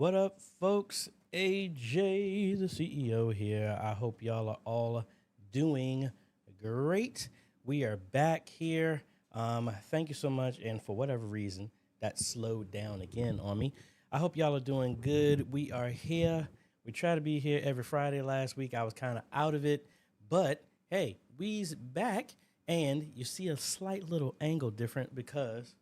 What up, folks? AJ, the CEO here. I hope y'all are all doing great. We are back here. Thank you so much. And for whatever reason, that slowed down again on me. I hope y'all are doing good. We are here. We try to be here every Friday. Last week, I was kind of out of it. But, hey, we's back. And you see a slight little angle different because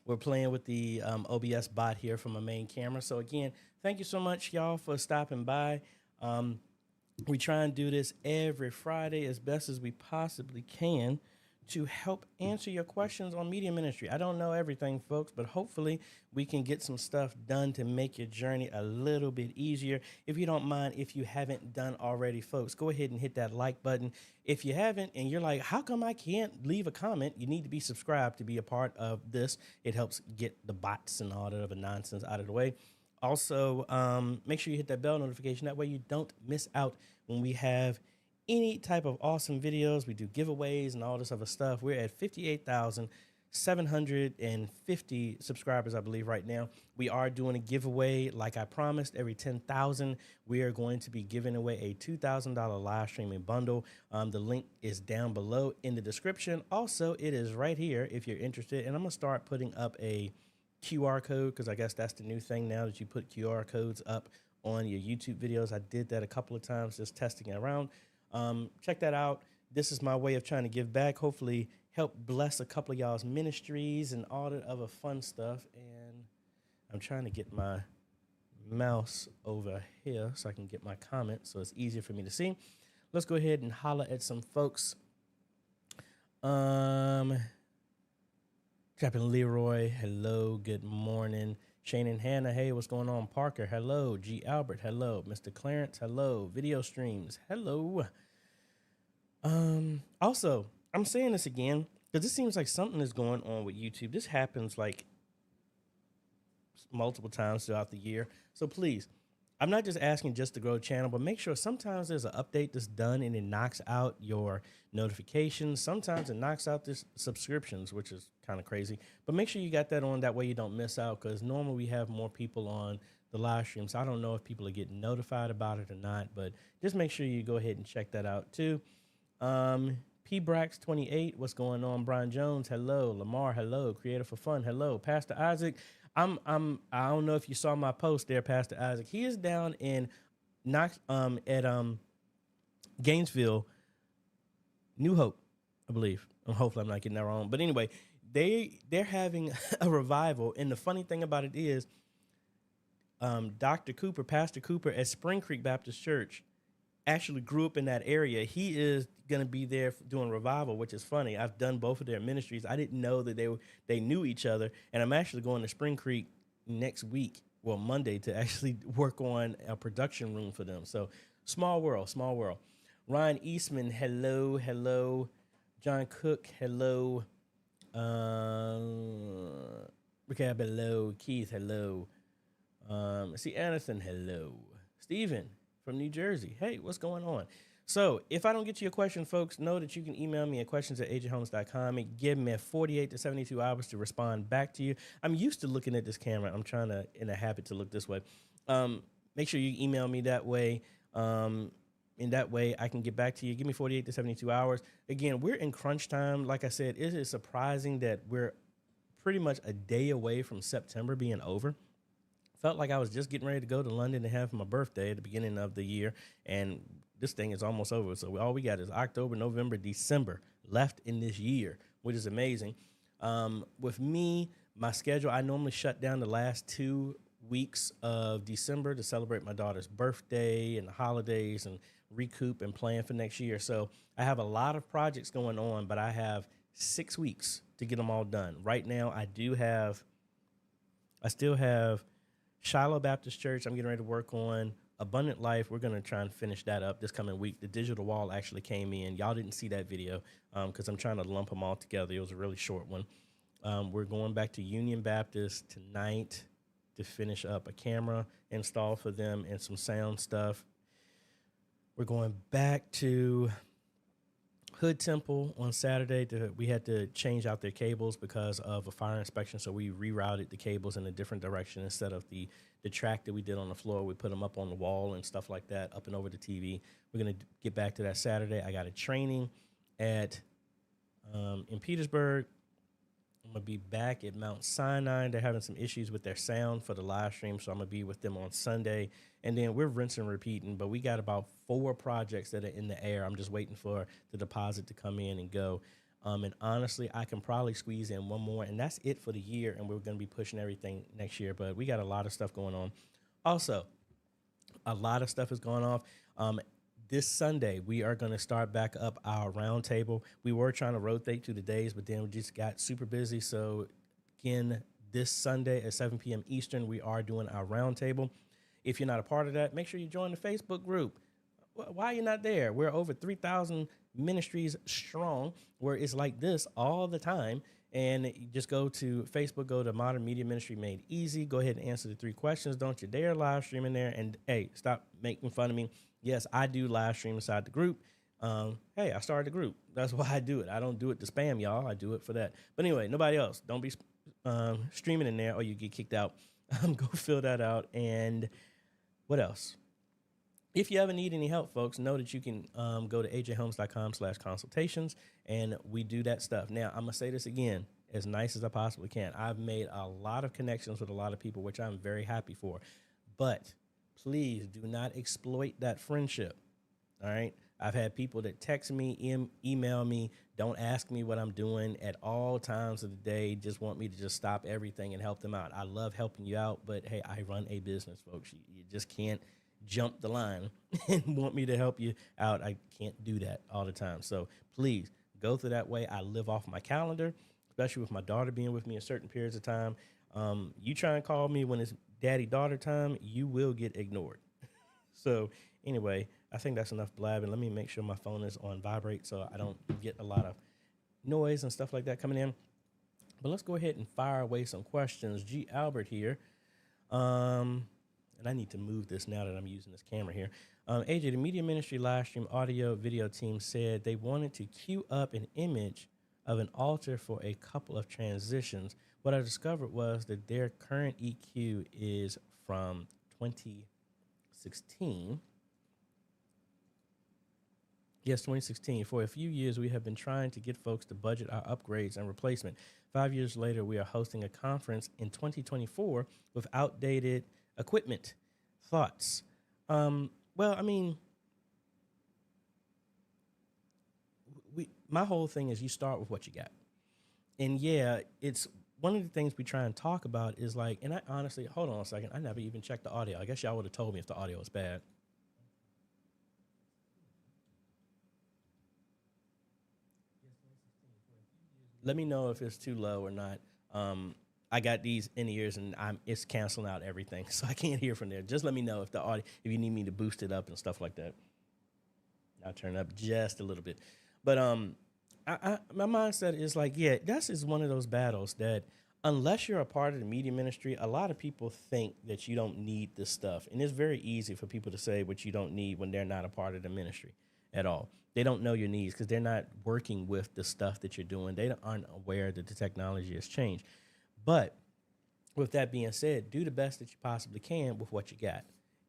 we're playing with the OBS bot here from a main camera. So again, thank you so much, y'all, for stopping by. We try and do this every Friday as best as we possibly can to help answer your questions on media ministry. I don't know everything, folks, but hopefully we can get some stuff done to make your journey a little bit easier. If you don't mind, if you haven't done already, folks, go ahead and hit that like button. If you haven't and you're like, how come I can't leave a comment? You need to be subscribed to be a part of this. It helps get the bots and all that other nonsense out of the way. Also, make sure you hit that bell notification. That way you don't miss out when we have any type of awesome videos. We do giveaways and all this other stuff. We're at 58,750 subscribers, I believe, right now. We are doing a giveaway. Like I promised, every 10,000, we are going to be giving away a $2,000 live streaming bundle. The link is down below in the description. Also, it is right here if you're interested. And I'm going to start putting up a QR code, because I guess that's the new thing now, that you put QR codes up on your YouTube videos. I did that a couple of times, just testing it around. Check that out. This is my way of trying to give back, hopefully help bless a couple of y'all's ministries and all that other fun stuff. And I'm trying to get my mouse over here so I can get my comments so it's easier for me to see. Let's go ahead and holler at some folks. Captain Leroy, hello, good morning. Shane and Hannah, hey, what's going on? Parker, hello. G. Albert, hello. Mr. Clarence, hello. Video Streams, hello. Also, I'm saying this again because it seems like something is going on with YouTube. This happens like multiple times throughout the year. So please, I'm not just asking just to grow a channel, but make sure sometimes there's an update that's done and it knocks out your notifications. Sometimes it knocks out this subscriptions, which is kind of crazy. But make sure you got that on. That way you don't miss out, because normally we have more people on the live stream. So I don't know if people are getting notified about it or not, but just make sure you go ahead and check that out too. P. Brax 28, what's going on? Brian Jones, hello. Lamar, hello. Creator for Fun, hello. Pastor Isaac, I don't know if you saw my post there, Pastor Isaac. He is down in Gainesville, New Hope, I believe. Hopefully I'm not getting that wrong. But anyway, they're having a revival, and the funny thing about it is, Pastor Cooper at Spring Creek Baptist Church actually grew up in that area. He is going to be there doing revival, which is funny. I've done both of their ministries. I didn't know that they knew each other, and I'm actually going to Spring Creek next week, well, Monday, to actually work on a production room for them. So small world, small world. Ryan Eastman, hello, hello. John Cook, hello. Ricard, hello. Keith, hello. See, Anderson, hello. Stephen from New Jersey, hey, what's going on? So if I don't get to your question, folks, know that you can email me at questions@ajhomes.com and give me 48 to 72 hours to respond back to you. I'm used to looking at this camera. I'm trying to, in a habit, to look this way. Make sure you email me that way. In that way, I can get back to you. Give me 48 to 72 hours. Again, we're in crunch time. Like I said, it is surprising that we're pretty much a day away from September being over. Felt like I was just getting ready to go to London to have my birthday at the beginning of the year, and this thing is almost over. So all we got is October, November, December left in this year, which is amazing. With me, my schedule, I normally shut down the last 2 weeks of December to celebrate my daughter's birthday and the holidays and recoup and plan for next year. So I have a lot of projects going on, but I have 6 weeks to get them all done. Right now, I still have Shiloh Baptist Church. I'm getting ready to work on Abundant Life. We're going to try and finish that up this coming week. The digital wall actually came in. Y'all didn't see that video because I'm trying to lump them all together. It was a really short one. We're going back to Union Baptist tonight to finish up a camera install for them and some sound stuff. We're going back to Hood Temple on Saturday. We had to change out their cables because of a fire inspection, so we rerouted the cables in a different direction. Instead of the track that we did on the floor, we put them up on the wall and stuff like that, up and over the TV. We're going to get back to that Saturday. I got a training at in Petersburg. I'm going to be back at Mount Sinai. They're having some issues with their sound for the live stream, so I'm going to be with them on Sunday. And then we're rinsing and repeating, but we got about 4 projects that are in the air. I'm just waiting for the deposit to come in and go. And honestly, I can probably squeeze in one more, and that's it for the year, and we're going to be pushing everything next year. But we got a lot of stuff going on. Also, a lot of stuff is going off. this Sunday, we are going to start back up our roundtable. We were trying to rotate through the days, but then we just got super busy. So again, this Sunday at 7 p.m. Eastern, we are doing our roundtable. If you're not a part of that, make sure you join the Facebook group. Why are you not there? We're over 3,000 ministries strong, where it's like this all the time. And you just go to Facebook, go to Modern Media Ministry Made Easy. Go ahead and answer the 3 questions. Don't you dare live stream in there. And hey, stop making fun of me. Yes, I do live stream inside the group. Hey, I started the group. That's why I do it. I don't do it to spam y'all. I do it for that. But anyway, nobody else. Don't be streaming in there or you get kicked out. Go fill that out. And what else? If you ever need any help, folks, know that you can go to ajhomes.com/consultations, and we do that stuff. Now, I'm going to say this again, as nice as I possibly can. I've made a lot of connections with a lot of people, which I'm very happy for. But please do not exploit that friendship, all right? I've had people that text me, email me, don't ask me what I'm doing at all times of the day, just want me to just stop everything and help them out. I love helping you out, but, hey, I run a business, folks. You just can't jump the line and want me to help you out. I can't do that all the time. So please go through that way. I live off my calendar, especially with my daughter being with me at certain periods of time. You try and call me when it's daddy-daughter time, you will get ignored. So anyway, I think that's enough blabbing. Let me make sure my phone is on vibrate so I don't get a lot of noise and stuff like that coming in. But let's go ahead and fire away some questions. G. Albert here. And I need to move this now that I'm using this camera here. AJ, the Media Ministry live stream audio video team said they wanted to queue up an image of an altar for a couple of transitions. What I discovered was that their current EQ is from 2016. Yes, 2016. For a few years, we have been trying to get folks to budget our upgrades and replacement. 5 years later, we are hosting a conference in 2024 with outdated equipment. Thoughts? Well, I mean, my whole thing is you start with what you got. And yeah, it's one of the things we try and talk about is like, and I honestly, hold on a second, I never even checked the audio. I guess y'all would have told me if the audio was bad. Let me know if it's too low or not. I got these in ears and it's canceling out everything, so I can't hear from there. Just let me know if the audio, if you need me to boost it up and stuff like that. I'll turn it up just a little bit. But my mindset is like, yeah, this is one of those battles that unless you're a part of the media ministry, a lot of people think that you don't need this stuff. And it's very easy for people to say what you don't need when they're not a part of the ministry at all. They don't know your needs because they're not working with the stuff that you're doing. They aren't aware that the technology has changed. But with that being said, do the best that you possibly can with what you got.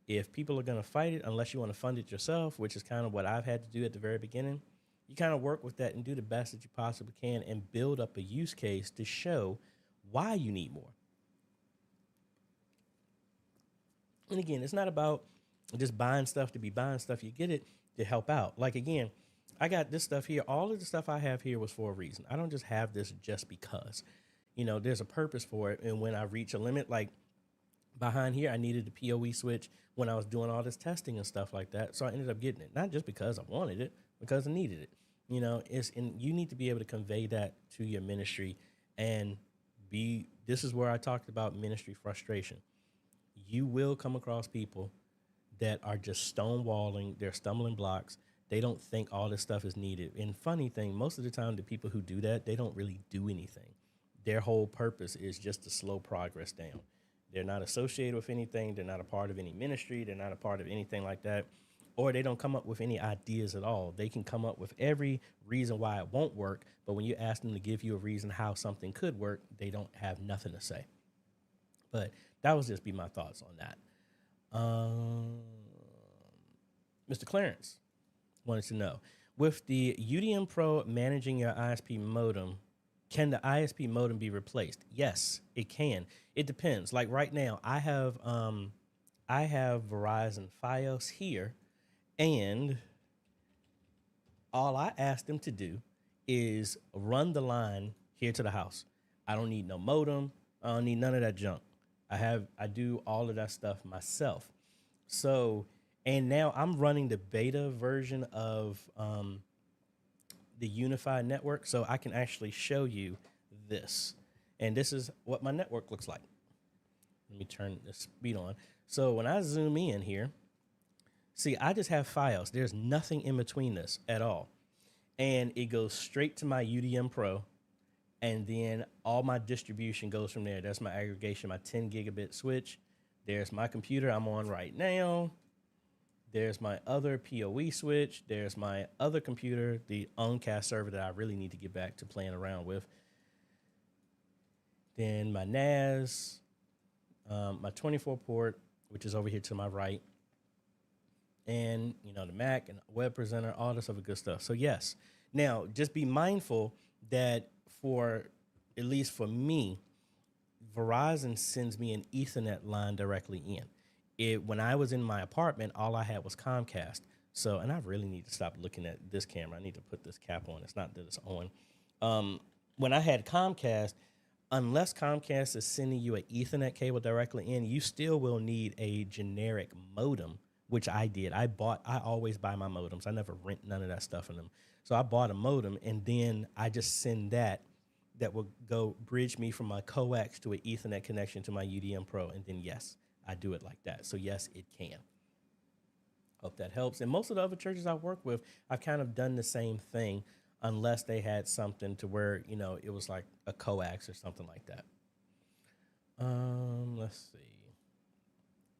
If people are going to fight it, unless you want to fund it yourself, which is kind of what I've had to do at the very beginning, you kind of work with that and do the best that you possibly can and build up a use case to show why you need more. And again, it's not about just buying stuff to be buying stuff. You get it to help out. Like, again, I got this stuff here. All of the stuff I have here was for a reason. I don't just have this just because. You know, there's a purpose for it. And when I reach a limit, like behind here, I needed the PoE switch when I was doing all this testing and stuff like that. So I ended up getting it, not just because I wanted it, because I needed it. You know, and you need to be able to convey that to your ministry and this is where I talked about ministry frustration. You will come across people that are just stonewalling, they're stumbling blocks. They don't think all this stuff is needed. And funny thing, most of the time, the people who do that, they don't really do anything. Their whole purpose is just to slow progress down. They're not associated with anything. They're not a part of any ministry. They're not a part of anything like that. Or they don't come up with any ideas at all. They can come up with every reason why it won't work, but when you ask them to give you a reason how something could work, they don't have nothing to say. But that would just be my thoughts on that. Mr. Clarence wanted to know, with the UDM Pro managing your ISP modem, can the ISP modem be replaced? Yes, it can. It depends. Like right now, I have Verizon Fios here, and all I asked them to do is run the line here to the house. I don't need no modem. I don't need none of that junk. I do all of that stuff myself. So And now I'm running the beta version of the unified network, so I can actually show you this. And this is what my network looks like. Let me turn the speed on. So when I zoom in here, see, I just have files. There's nothing in between this at all. And it goes straight to my UDM Pro. And then all my distribution goes from there. That's my aggregation, my 10 gigabit switch. There's my computer I'm on right now. There's my other PoE switch. There's my other computer, the Uncast server that I really need to get back to playing around with. Then my NAS, my 24 port, which is over here to my right. And, you know, the Mac and web presenter, all this other good stuff. So, yes. Now, just be mindful that for, at least for me, Verizon sends me an Ethernet line directly in. When I was in my apartment, all I had was Comcast. So, and I really need to stop looking at this camera. I need to put this cap on. It's not that it's on. When I had Comcast, unless Comcast is sending you an Ethernet cable directly in, you still will need a generic modem, which I did. I always buy my modems. I never rent none of that stuff in them. So I bought a modem, and then I just send that will go bridge me from my coax to an Ethernet connection to my UDM Pro. And then, yes, I do it like that. So, yes, it can. Hope that helps. And most of the other churches I work with, I've kind of done the same thing, unless they had something to where, you know, it was like a coax or something like that. Let's see.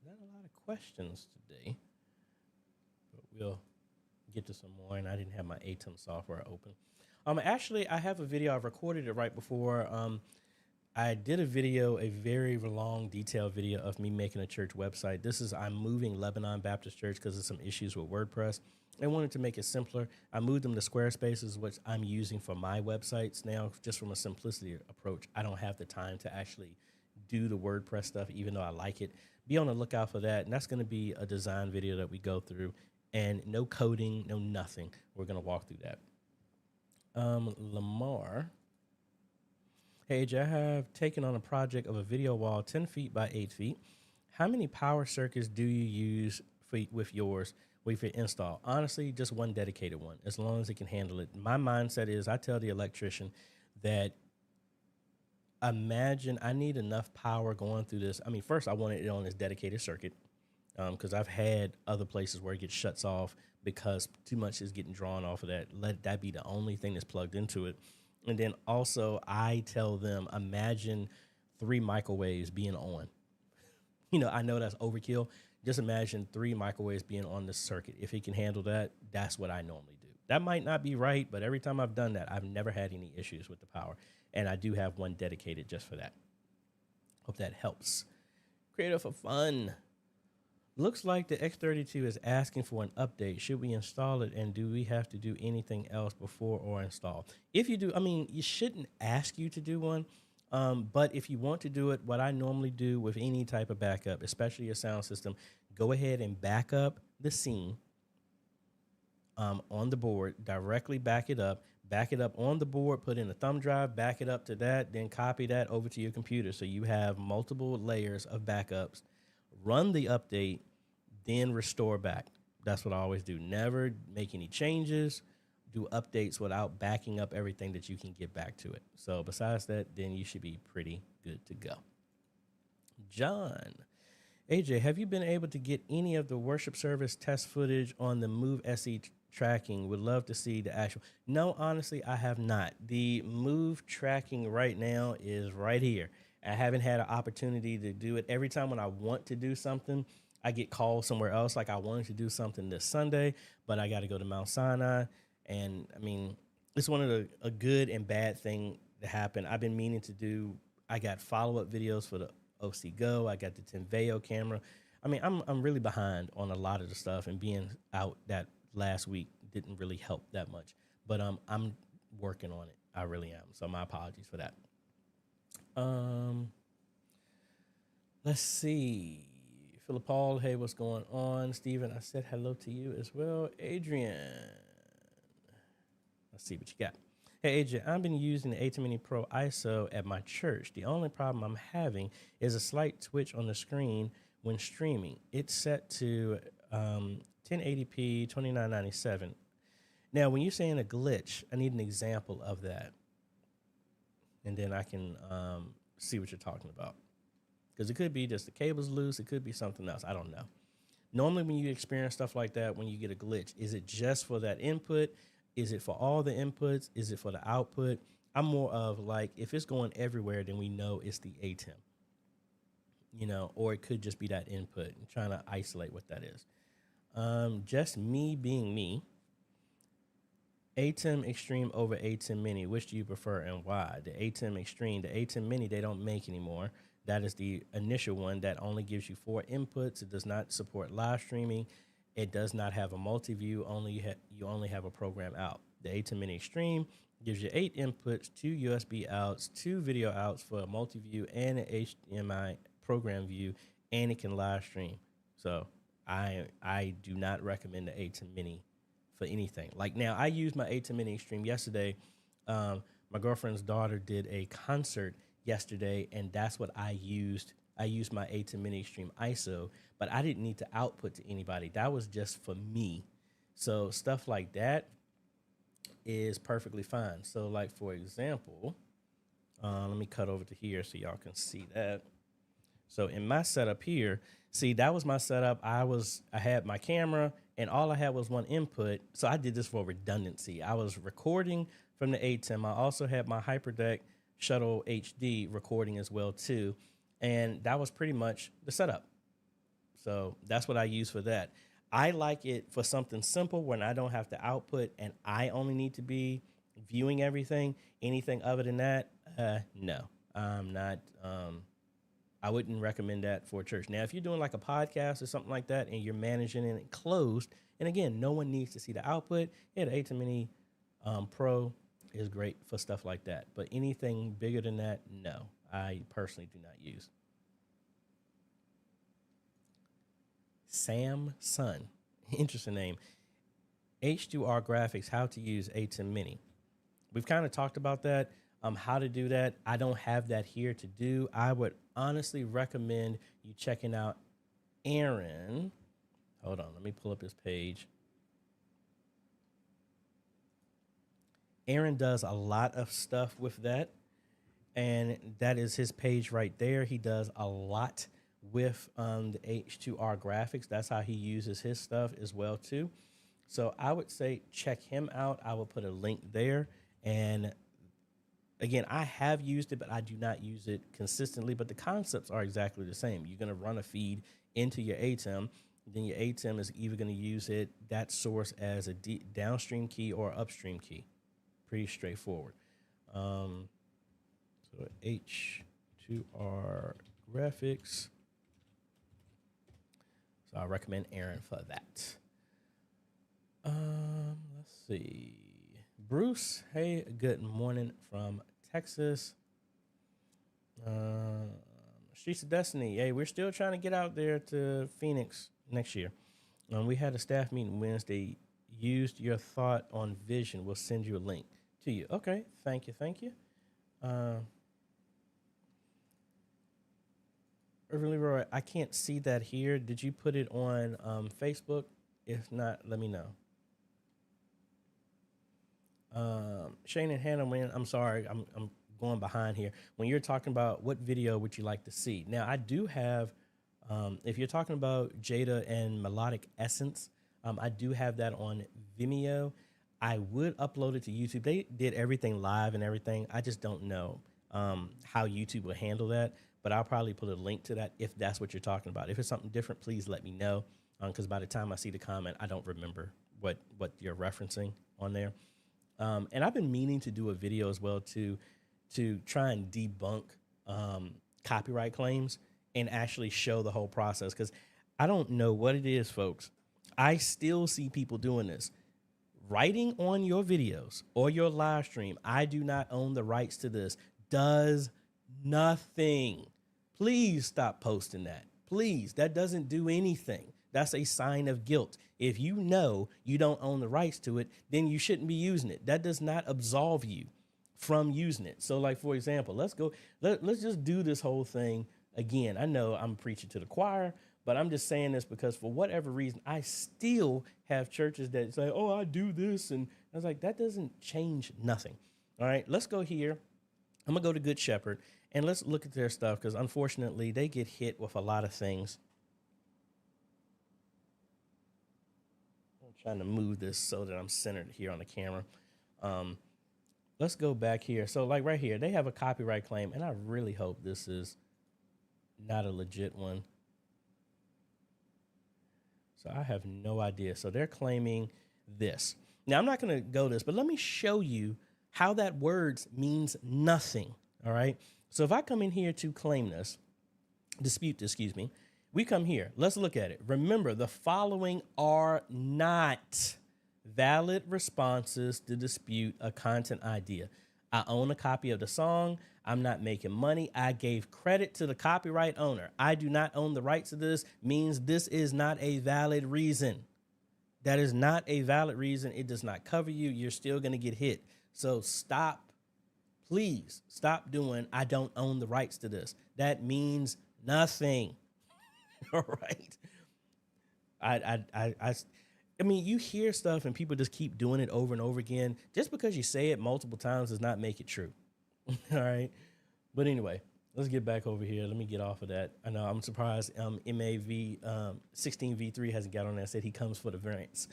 Not a lot of questions today, but we'll get to some more. And I didn't have my ATEM software open. Actually, I have a video. I recorded it right before. I did a very long, detailed video of me making a church website. I'm moving Lebanon Baptist Church because of some issues with WordPress. I wanted to make it simpler. I moved them to Squarespace, which I'm using for my websites now, just from a simplicity approach. I don't have the time to actually do the WordPress stuff, even though I like it. Be on the lookout for that. And that's going to be a design video that we go through. And no coding, no nothing. We're going to walk through that. Lamar. Hey, AJ, I have taken on a project of a video wall 10 feet by 8 feet. How many power circuits do you use with yours with your install? Honestly, just one dedicated one, as long as it can handle it. My mindset is I tell the electrician that imagine I need enough power going through this. I mean, first I wanted it on this dedicated circuit because I've had other places where it gets shuts off because too much is getting drawn off of that. Let that be the only thing that's plugged into it. And then also I tell them, imagine 3 microwaves being on. You know, I know that's overkill. Just imagine 3 microwaves being on this circuit. If it can handle that, that's what I normally do. That might not be right, but every time I've done that, I've never had any issues with the power. And I do have one dedicated just for that. Hope that helps. Creative for fun. Looks like the X32 is asking for an update. Should we install it, and do we have to do anything else before or install? If you do, I mean, you shouldn't ask you to do one, but if you want to do it, what I normally do with any type of backup, especially your sound system, go ahead and back up the scene on the board, directly back it up on the board, put in a thumb drive, back it up to that, then copy that over to your computer so you have multiple layers of backups. Run the update, then restore back. That's what I always do. Never make any changes. Do updates without backing up everything that you can get back to it. So besides that, then you should be pretty good to go. John. AJ, have you been able to get any of the worship service test footage on the Move SE tracking? Would love to see the actual. No, honestly, I have not. The Move tracking right now is right here. I haven't had an opportunity to do it. Every time when I want to do something, I get called somewhere else. Like I wanted to do something this Sunday, but I got to go to Mount Sinai. And I mean, it's one of a good and bad thing to happen. I've been meaning to do, I got follow-up videos for the OC Go. I got the Envato camera. I mean, I'm really behind on a lot of the stuff, and being out that last week didn't really help that much, but I'm working on it. I really am. So my apologies for that. Let's see. Philip Paul, hey, what's going on? Steven, I said hello to you as well. Adrian, let's see what you got. Hey, AJ, I've been using the ATEM Mini Pro ISO at my church. The only problem I'm having is a slight twitch on the screen when streaming. It's set to 1080p, 2997. Now, when you're saying a glitch, I need an example of that. And then I can see what you're talking about. Because it could be just the cable's loose. It could be something else. I don't know. Normally, when you experience stuff like that, when you get a glitch, is it just for that input? Is it for all the inputs? Is it for the output? I'm more of like, if it's going everywhere, then we know it's the ATEM, you know, or it could just be that input and trying to isolate what that is. Just me being me. ATEM Extreme over ATEM Mini. Which do you prefer and why? The ATEM Extreme, the ATEM Mini, they don't make anymore. That is the initial one that only gives you 4 inputs. It does not support live streaming. It does not have a multi-view. You only have a program out. The ATEM Mini Extreme gives you 8 inputs, 2 USB outs, 2 video outs for a multi-view and an HDMI program view, and it can live stream. So I do not recommend the ATEM Mini for anything. Like now, I used my ATEM Mini Extreme yesterday. My girlfriend's daughter did a concert yesterday, and that's what I used. I used my ATEM Mini Extreme ISO, but I didn't need to output to anybody. That was just for me. So stuff like that is perfectly fine. So like, for example, let me cut over to here so y'all can see that. So in my setup here, see, that was my setup. I had my camera and all I had was one input. So I did this for redundancy. I was recording from the ATEM. I also had my HyperDeck Shuttle HD recording as well too. And that was pretty much the setup. So that's what I use for that. I like it for something simple when I don't have to output and I only need to be viewing everything. Anything other than that, no, I'm not. I wouldn't recommend that for a church. Now, if you're doing like a podcast or something like that and you're managing it closed, and again, no one needs to see the output, yeah, the ATEM Mini Pro is great for stuff like that. But anything bigger than that, no, I personally do not use. Sam Sun, interesting name. H2R Graphics, how to use ATEM Mini. We've kind of talked about that, how to do that. I don't have that here to do. I would honestly recommend you checking out Aaron. Hold on, let me pull up his page. Aaron does a lot of stuff with that, and that is his page right there. He does a lot with the H2R graphics. That's how he uses his stuff as well too. So I would say check him out. I will put a link there. And again, I have used it, but I do not use it consistently. But the concepts are exactly the same. You're going to run a feed into your ATEM. Then your ATEM is either going to use that source as a downstream key or upstream key. Pretty straightforward. So H2R graphics. So I recommend Aaron for that. Let's see. Bruce, hey, good morning from Texas. Streets of Destiny. Hey, we're still trying to get out there to Phoenix next year. We had a staff meeting Wednesday. Used your thought on vision. We'll send you a link to you. Okay, thank you, thank you. Irvin Leroy, I can't see that here. Did you put it on Facebook? If not, let me know. Shane and Hannah, I'm sorry, I'm going behind here. When you're talking about what video would you like to see? Now, I do have, if you're talking about Jada and Melodic Essence, I do have that on Vimeo. I would upload it to YouTube. They did everything live and everything. I just don't know how YouTube will handle that, but I'll probably put a link to that if that's what you're talking about. If it's something different, please let me know, because by the time I see the comment, I don't remember what you're referencing on there. And I've been meaning to do a video as well to try and debunk copyright claims and actually show the whole process, because I don't know what it is, folks. I still see people doing this. Writing on your videos or your live stream, I do not own the rights to this, does nothing. Please stop posting that. Please, that doesn't do anything. That's a sign of guilt. If you know you don't own the rights to it, then you shouldn't be using it. That does not absolve you from using it. So like, for example, let's just do this whole thing again. I know I'm preaching to the choir, But I'm just saying this because for whatever reason, I still have churches that say, oh, I do this. And I was like, that doesn't change nothing. All right, let's go here. I'm going to go to Good Shepherd and let's look at their stuff because unfortunately they get hit with a lot of things. I'm trying to move this so that I'm centered here on the camera. Let's go back here. So like right here, they have a copyright claim and I really hope this is not a legit one. So I have no idea. So they're claiming this. Now I'm not going to go this, but let me show you how that words means nothing. All right. So if I come in here to claim this, dispute this, excuse me, we come here. Let's look at it. Remember, the following are not valid responses to dispute a content idea. I own a copy of the song. I'm not making money. I gave credit to the copyright owner. I do not own the rights to this means this is not a valid reason. That is not a valid reason. It does not cover you. You're still going to get hit. So stop, please stop doing, I don't own the rights to this. That means nothing. All right. I mean, you hear stuff and people just keep doing it over and over again. Just because you say it multiple times does not make it true. All right. But anyway, let's get back over here. Let me get off of that. I know I'm surprised MAV 16V3 hasn't got on there. Said he comes for the variants.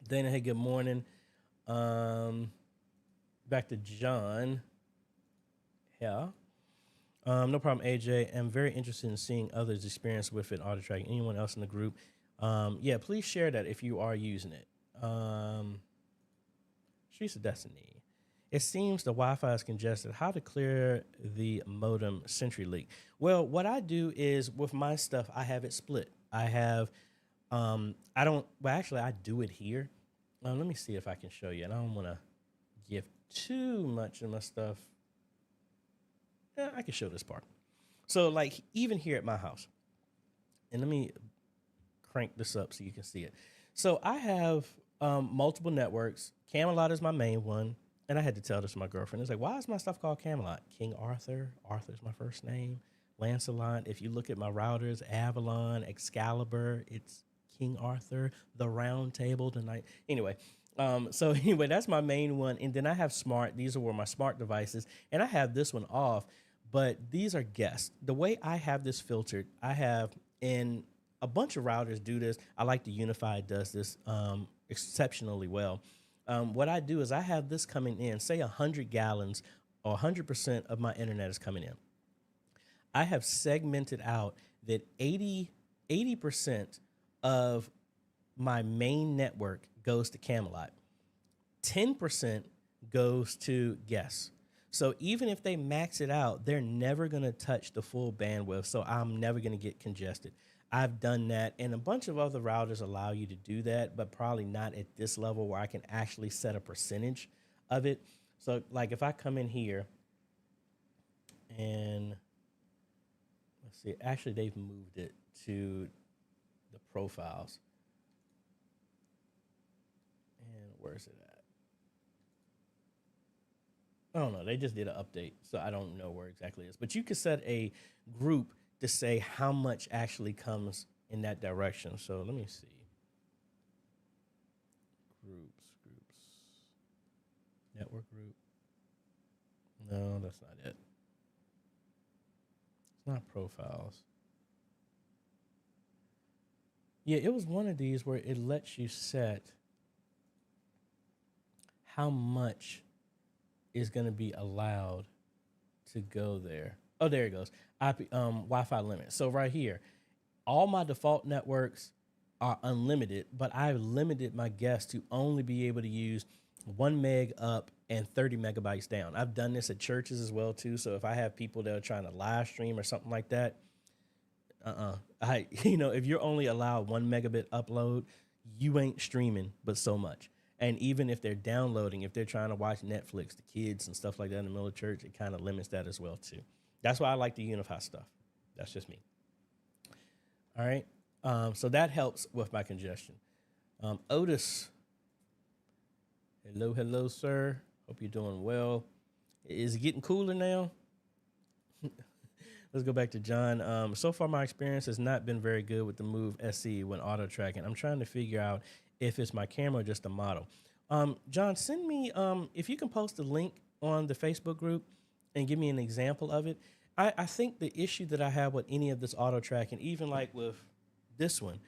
Dana, hey, good morning. Back to John. Yeah. No problem, AJ. I'm very interested in seeing others' experience with it, auto track. Anyone else in the group? Yeah, please share that if you are using it. Streets of Destiny. It seems the Wi-Fi is congested. How to clear the modem Sentry leak? Well, what I do is with my stuff, I have it split. I have, I do it here. Let me see if I can show you. And I don't want to give too much of my stuff. Yeah, I can show this part. So like even here at my house, and let me crank this up so you can see it. So I have multiple networks. Camelot is my main one. And I had to tell this to my girlfriend. It's like, why is my stuff called Camelot? King Arthur. Arthur's my first name. Lancelot. If you look at my routers, Avalon, Excalibur, it's King Arthur, the Round Table, the Night. Anyway, so anyway, that's my main one. And then I have smart. These are where my smart devices. And I have this one off, but these are guests. The way I have this filtered, I have in a bunch of routers do this. I like the Unified does this exceptionally well. What I do is I have this coming in, say 100 gallons or 100% of my internet is coming in. I have segmented out that 80% of my main network goes to Camelot. 10% goes to guests. So even if they max it out, they're never going to touch the full bandwidth. So I'm never going to get congested. I've done that, and a bunch of other routers allow you to do that, but probably not at this level where I can actually set a percentage of it. So like if I come in here and let's see, actually they've moved it to the profiles. And where's it at? I don't know. They just did an update, so I don't know where exactly it is. But you could set a group to say how much actually comes in that direction. So let me see. Groups. Network group. No, that's not it. It's not profiles. Yeah, it was one of these where it lets you set how much is going to be allowed to go there. Oh, there it goes. Wi-Fi limit. So right here, all my default networks are unlimited, but I've limited my guests to only be able to use 1 meg up and 30 megabytes down. I've done this at churches as well too. So if I have people that are trying to live stream or something like that, if you're only allowed 1 megabit upload, you ain't streaming but so much. And even if they're downloading, if they're trying to watch Netflix, the kids and stuff like that in the middle of church, it kind of limits that as well too. That's why I like the Unify stuff. That's just me. All right. So that helps with my congestion. Otis. Hello, sir. Hope you're doing well. Is it getting cooler now? Let's go back to John. So far, my experience has not been very good with the Move SE when auto tracking. I'm trying to figure out if it's my camera or just a model. John, send me, if you can post a link on the Facebook group and give me an example of it. I think the issue that I have with any of this auto tracking, even like with this one,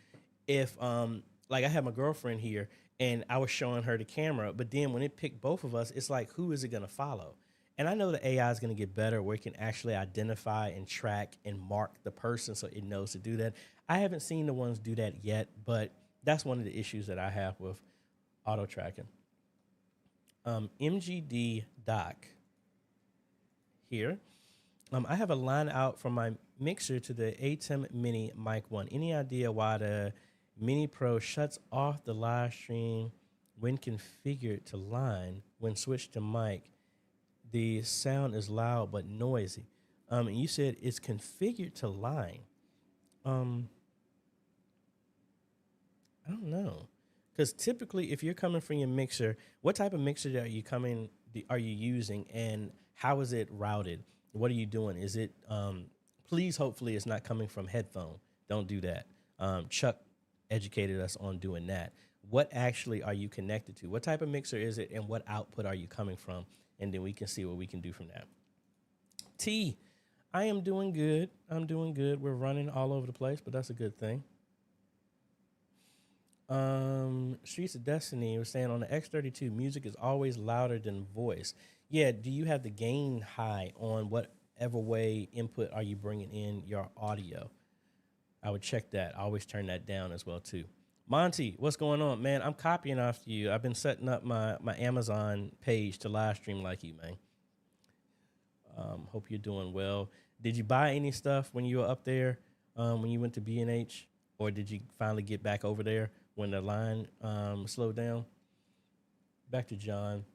if like I had my girlfriend here and I was showing her the camera, but then when it picked both of us, it's like, who is it going to follow? And I know the AI is going to get better where it can actually identify and track and mark the person so it knows to do that. I haven't seen the ones do that yet, but that's one of the issues that I have with auto tracking. MGD Doc here. I have a line out from my mixer to the ATEM Mini Mic 1. Any idea why the Mini Pro shuts off the live stream when configured to line? When switched to mic, the sound is loud but noisy. And you said it's configured to line. I don't know. Because typically, if you're coming from your mixer, what type of mixer are you using, and how is it routed? What are you doing? Is it, please, hopefully it's not coming from headphone. Don't do that. Chuck educated us on doing that. What actually are you connected to? What type of mixer is it, and what output are you coming from? And then we can see what we can do from that. T, I am doing good. I'm doing good. We're running all over the place, but that's a good thing. Streets of Destiny was saying on the X32, music is always louder than voice. Yeah, do you have the gain high on whatever way input are you bringing in your audio? I would check that. I always turn that down as well, too. Monty, what's going on, man? I'm copying after you. I've been setting up my Amazon page to live stream like you, man. Hope you're doing well. Did you buy any stuff when you were up there, when you went to B&H, or did you finally get back over there when the line slowed down? Back to John.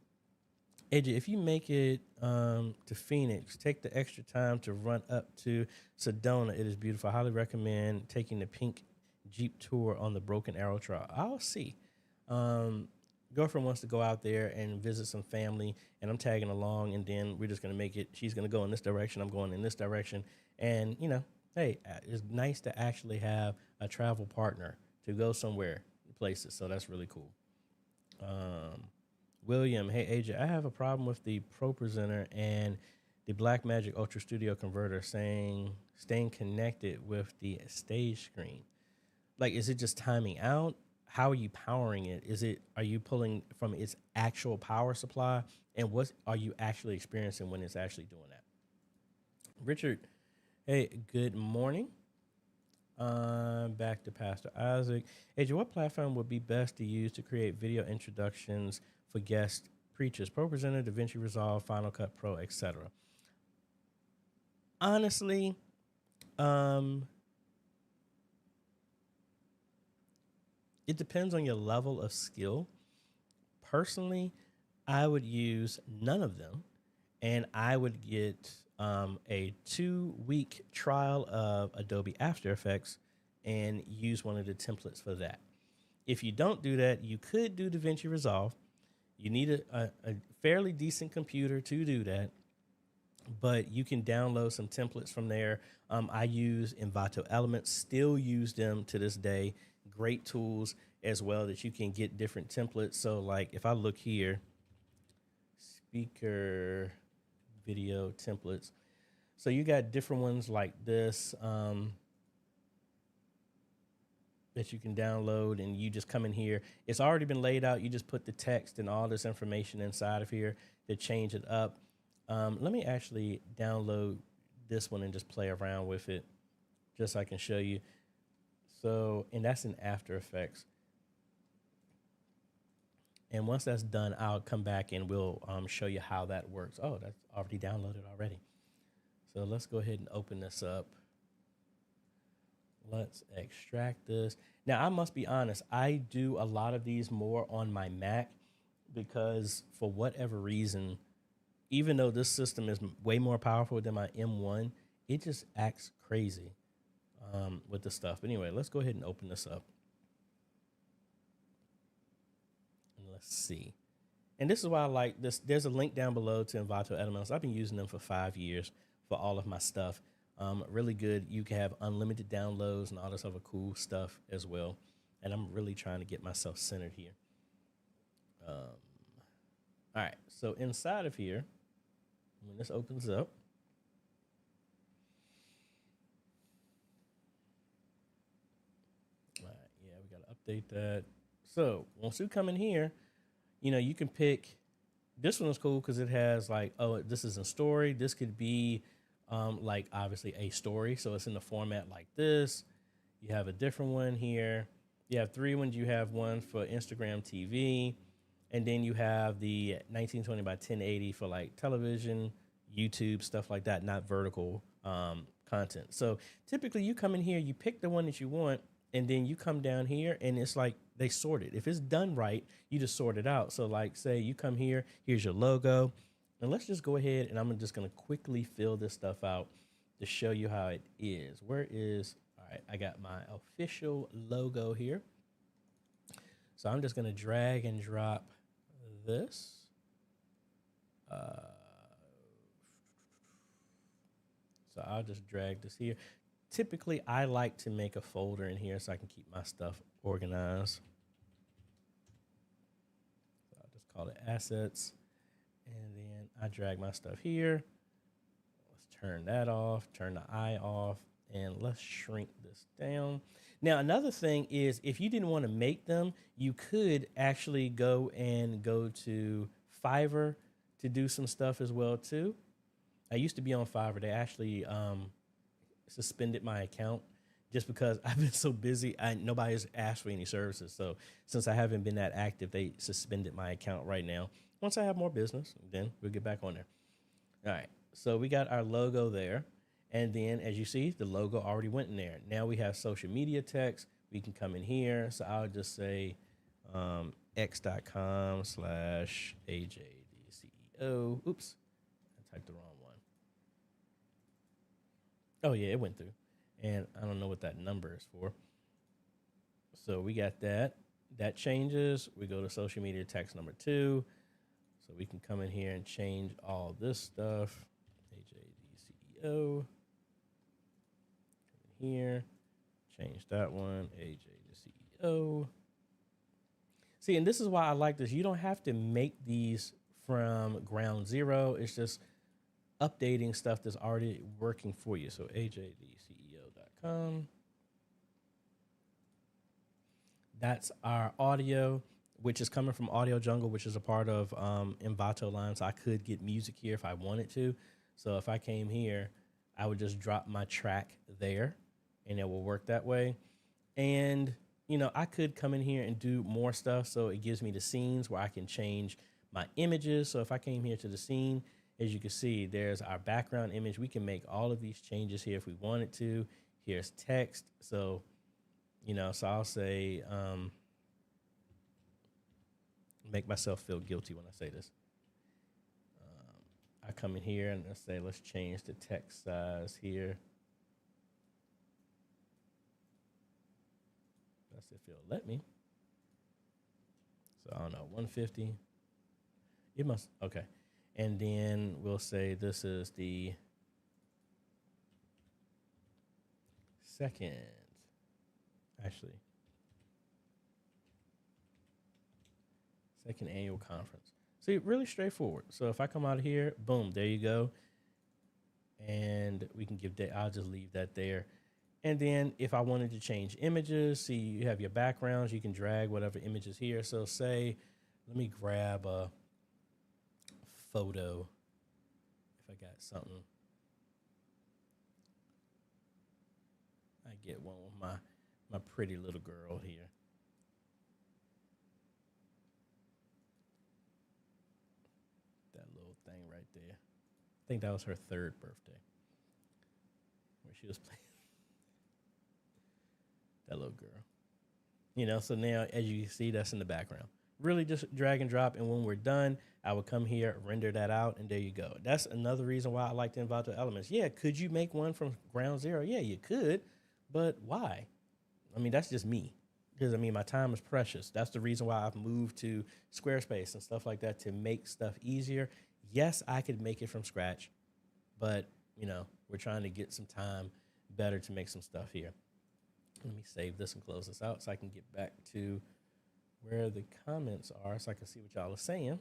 AJ, if you make it to Phoenix, take the extra time to run up to Sedona. It is beautiful. I highly recommend taking the pink Jeep tour on the Broken Arrow Trail. I'll see. Girlfriend wants to go out there and visit some family, and I'm tagging along, and then we're just going to make it. She's going to go in this direction. I'm going in this direction. And, you know, hey, it's nice to actually have a travel partner to go somewhere, places. So that's really cool. William, hey, AJ, I have a problem with the Pro Presenter and the Blackmagic Ultra Studio Converter staying connected with the stage screen. Like, is it just timing out? How are you powering it? Are you pulling from its actual power supply? And what are you actually experiencing when it's actually doing that? Richard, hey, good morning. Back to Pastor Isaac. AJ, what platform would be best to use to create video introductions for guest preachers? Pro Presenter, DaVinci Resolve, Final Cut Pro, etc. Honestly, it depends on your level of skill. Personally, I would use none of them, and I would get a 2-week trial of Adobe After Effects and use one of the templates for that. If you don't do that, you could do DaVinci Resolve. You need a fairly decent computer to do that, but you can download some templates from there. I use Envato Elements, still use them to this day. Great tools as well that you can get different templates. So like if I look here, speaker video templates. So you got different ones like this that you can download, and you just come in here. It's already been laid out. You just put the text and all this information inside of here to change it up. Let me actually download this one and just play around with it just so I can show you. So, and that's in After Effects. And once that's done, I'll come back and we'll show you how that works. Oh, that's already downloaded already. So let's go ahead and open this up. Let's extract this. Now, I must be honest, I do a lot of these more on my Mac because for whatever reason, even though this system is way more powerful than my M1, it just acts crazy with the stuff. But anyway, let's go ahead and open this up. And let's see. And this is why I like this. There's a link down below to Envato Elements. I've been using them for 5 years for all of my stuff. Really good. You can have unlimited downloads and all this other cool stuff as well. And I'm really trying to get myself centered here. All right, so inside of here, when this opens up, all right, yeah, we got to update that. So once you come in here, you can pick. This one is cool because it has like, oh, this is a story. This could be like obviously a story. So it's in the format like this. You have a different one here. You have 3 ones. You have one for Instagram TV. And then you have the 1920 by 1080 for like television, YouTube, stuff like that, not vertical content. So typically you come in here, you pick the one that you want, and then you come down here and it's like they sort it. If it's done right, you just sort it out. So like say you come here, here's your logo. And let's just go ahead and I'm just going to quickly fill this stuff out to show you how it is. Where is, all right, I got my official logo here. So I'm just going to drag and drop this. So I'll just drag this here. Typically, I like to make a folder in here so I can keep my stuff organized. So I'll just call it assets. And then I drag my stuff here. Let's turn that off, turn the eye off, and let's shrink this down. Now, another thing is if you didn't want to make them, you could actually go to Fiverr to do some stuff as well, too. I used to be on Fiverr. They actually suspended my account just because I've been so busy. Nobody's asked for any services. So since I haven't been that active, they suspended my account right now. Once I have more business, then we'll get back on there. All right. So we got our logo there. And then as you see, the logo already went in there. Now we have social media text. We can come in here. So I'll just say x.com/AJaytheCEO. Oops, I typed the wrong one. Oh yeah, it went through. And I don't know what that number is for. So we got that. That changes. We go to social media text number 2. So we can come in here and change all this stuff. AJaytheCEO. Here, change that one, AJaytheCEO. See, and this is why I like this. You don't have to make these from ground zero. It's just updating stuff that's already working for you. So AJaytheCEO.com. That's our audio, which is coming from Audio Jungle, which is a part of Envato Elements. So I could get music here if I wanted to. So if I came here, I would just drop my track there. And it will work that way. And, I could come in here and do more stuff. So it gives me the scenes where I can change my images. So if I came here to the scene, as you can see, there's our background image. We can make all of these changes here if we wanted to. Here's text. So, so I'll say, make myself feel guilty when I say this. I come in here and let's say, let's change the text size here. That's if it'll let me. So I don't know, 150. It must, okay. And then we'll say this is the second, second annual conference. See, really straightforward. So if I come out of here, boom, there you go. And we can give that, I'll just leave that there. And then if I wanted to change images, see, you have your backgrounds, you can drag whatever images here. So say, let me grab a photo if I got something. I get one with my pretty little girl here. That little thing right there. I think that was her 3rd birthday where she was playing. That little girl. So now as you can see, that's in the background. Really just drag and drop. And when we're done, I would come here, render that out, and there you go. That's another reason why I like the Envato Elements. Yeah, could you make one from ground zero? Yeah, you could. But why? I mean, that's just me. Because, my time is precious. That's the reason why I've moved to Squarespace and stuff like that to make stuff easier. Yes, I could make it from scratch, but we're trying to get some time better to make some stuff here. Let me save this and close this out so I can get back to where the comments are so I can see what y'all are saying.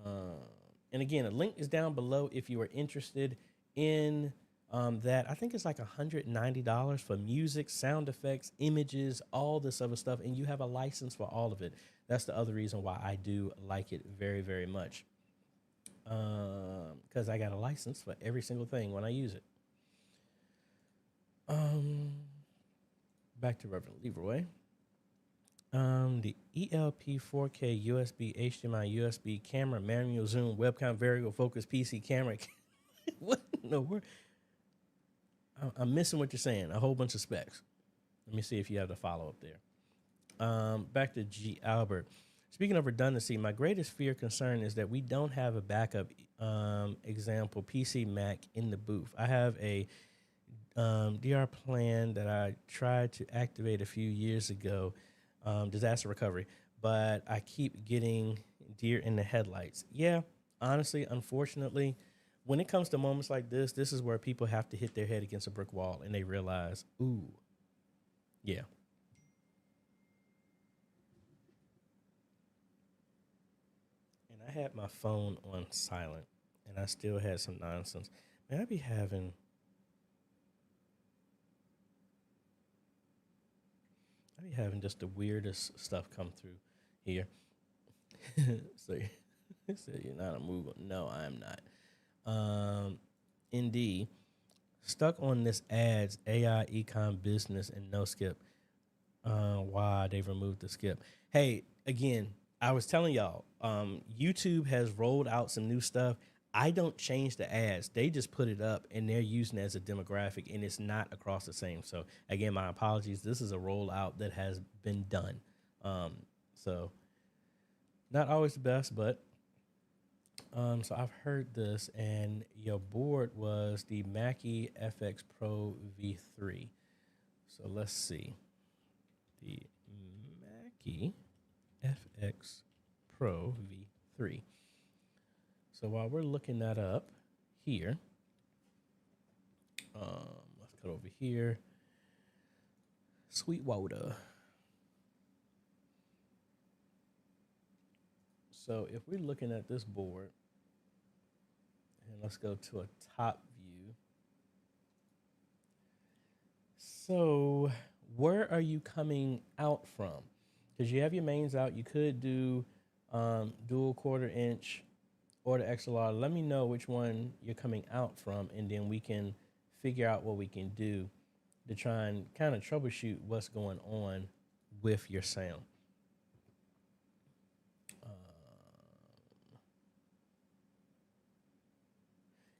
And again, a link is down below if you are interested in that. I think it's like $190 for music, sound effects, images, all this other stuff. And you have a license for all of it. That's the other reason why I do like it very, very much. Because I got a license for every single thing when I use it. Back to Reverend Leroy. The ELP4K USB HDMI USB camera manual zoom webcam variable focus PC camera. What in the world? I'm missing what you're saying. A whole bunch of specs. Let me see if you have the follow up there. Back to G. Albert. Speaking of redundancy, my greatest fear concern is that we don't have a backup example PC Mac in the booth. I have a DR plan that I tried to activate a few years ago, disaster recovery, but I keep getting deer in the headlights. Yeah, honestly, unfortunately, when it comes to moments like this is where people have to hit their head against a brick wall and they realize, ooh, yeah. And I had my phone on silent and I still had some nonsense. Man, I be having just the weirdest stuff come through here. So you're not a mover. No, I'm not. Indeed, stuck on this ads, AI, econ, business, and no skip. Why they've removed the skip. Hey, again, I was telling y'all, YouTube has rolled out some new stuff. I don't change the ads. They just put it up and they're using it as a demographic and it's not across the same. So again, my apologies. This is a rollout that has been done. So not always the best, but so I've heard this and your board was the Mackie FX Pro V3. So let's see. The Mackie FX Pro V3. So while we're looking that up here, let's cut over here. Sweetwater. So if we're looking at this board, and let's go to a top view. So where are you coming out from? Because you have your mains out. You could do dual 1/4 inch or the XLR. Let me know which one you're coming out from, and then we can figure out what we can do to try and kind of troubleshoot what's going on with your sound.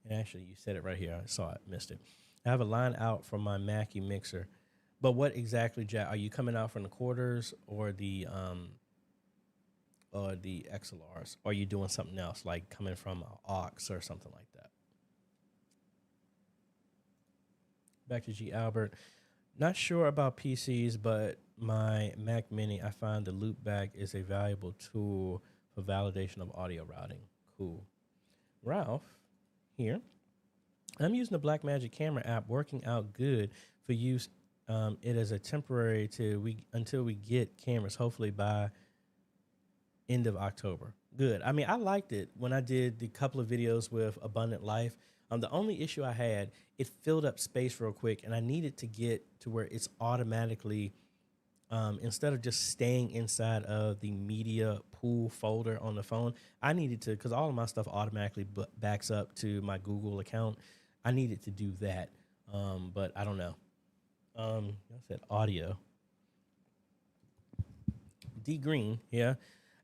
And actually, you said it right here. I saw it, missed it. I have a line out from my Mackie mixer. But what exactly, Jack? Are you coming out from the quarters or the XLRs? Or are you doing something else, like coming from an aux or something like that? Back to G. Albert. Not sure about PCs, but my Mac Mini, I find the loopback is a valuable tool for validation of audio routing. Cool. Ralph, here. I'm using the Blackmagic camera app, working out good for use. It is a temporary until we get cameras, hopefully by end of October. Good. I mean, I liked it when I did the couple of videos with Abundant Life. The only issue I had, it filled up space real quick, and I needed to get to where it's automatically, instead of just staying inside of the media pool folder on the phone, I needed to, because all of my stuff automatically backs up to my Google account. I needed to do that, but I don't know. I said audio. D Green, yeah.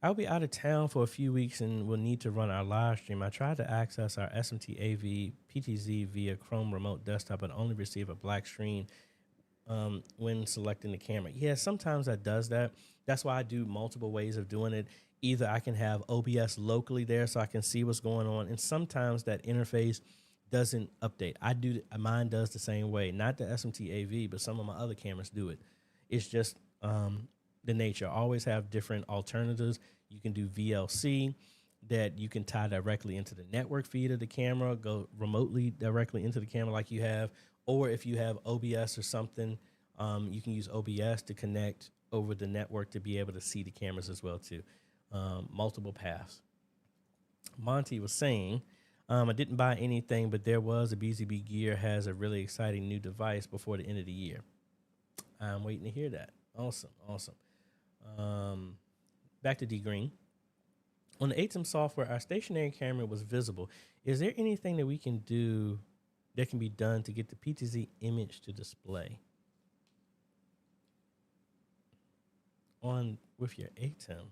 I'll be out of town for a few weeks and will need to run our live stream. I tried to access our SMT AV PTZ via Chrome remote desktop, but only receive a black screen when selecting the camera. Yeah, sometimes that does that. That's why I do multiple ways of doing it. Either I can have OBS locally there so I can see what's going on, and sometimes that interface doesn't update. Mine does the same way. Not the SMT AV, but some of my other cameras do it. It's just the nature. I always have different alternatives. You can do VLC. that you can tie directly into the network feed of the camera, go remotely directly into the camera like you have, or if you have OBS or something, you can use OBS to connect over the network to be able to see the cameras as well too. Multiple paths. Monty was saying, I didn't buy anything, but there was a BZB Gear has a really exciting new device before the end of the year. I'm waiting to hear that. Awesome, awesome. Back to D Green. On the ATEM software, our stationary camera was visible. Is there anything that we can do that can be done to get the PTZ image to display on with your ATEM?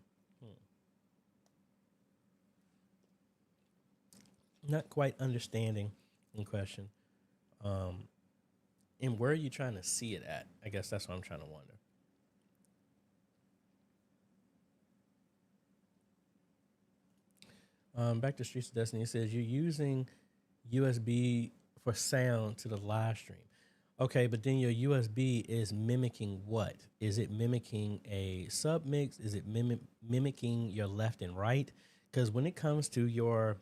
Not quite understanding the question. And where are you trying to see it at? I guess that's what I'm trying to wonder. Back to Streets of Destiny, it says you're using USB for sound to the live stream. Okay, but then your USB is mimicking what? Is it mimicking a sub mix? Is it mimicking your left and right? Because when it comes to your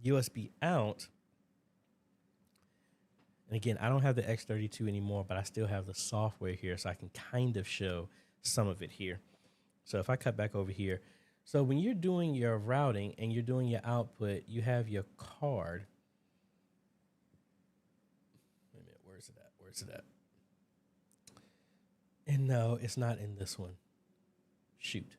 USB out, and again, I don't have the X32 anymore, but I still have the software here, so I can kind of show some of it here. So if I cut back over here, so when you're doing your routing and you're doing your output, you have your card. Wait a minute, where's it at? Where's it at? And no, it's not in this one. Shoot.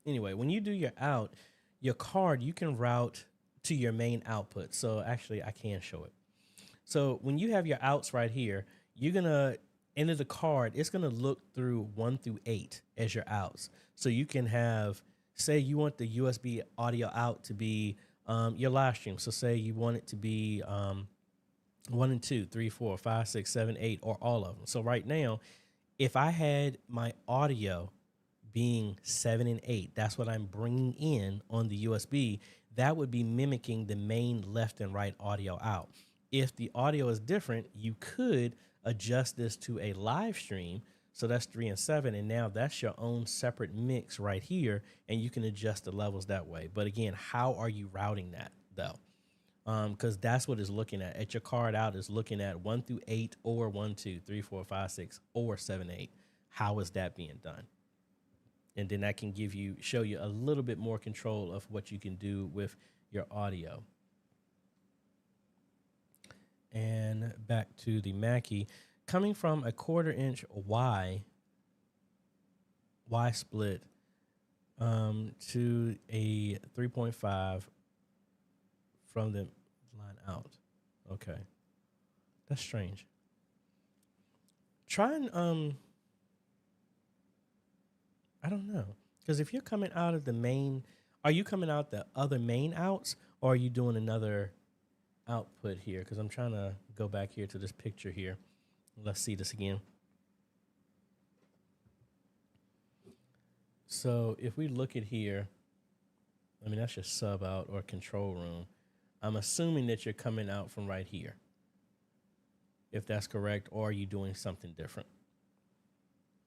Anyway, when you do your out, your card, you can route to your main output. So actually, I can show it. So when you have your outs right here, you're going to enter the card. It's going to look through 1 through 8 as your outs. So you can have, say you want the USB audio out to be your live stream. So say you want it to be 1 and 2, 3, 4, 5, 6, 7, 8, or all of them. So right now, if I had my audio being 7 and 8, that's what I'm bringing in on the USB. That would be mimicking the main left and right audio out. If the audio is different, you could adjust this to a live stream. So that's 3 and 7. And now that's your own separate mix right here. And you can adjust the levels that way. But again, how are you routing that though? Because that's what it's looking at your card out is looking at 1 through 8 or 1, 2, 3, 4, 5, 6 or 7, 8. How is that being done? And then that can show you a little bit more control of what you can do with your audio. And back to the Mackie, coming from a 1/4 inch Y split to a 3.5 from the line out. Okay, that's strange. Try and I don't know. Because if you're coming out of the main, are you coming out the other main outs or are you doing another output here? Because I'm trying to go back here to this picture here. Let's see this again. So if we look at here, I mean, that's your sub out or control room. I'm assuming that you're coming out from right here. If that's correct, or are you doing something different?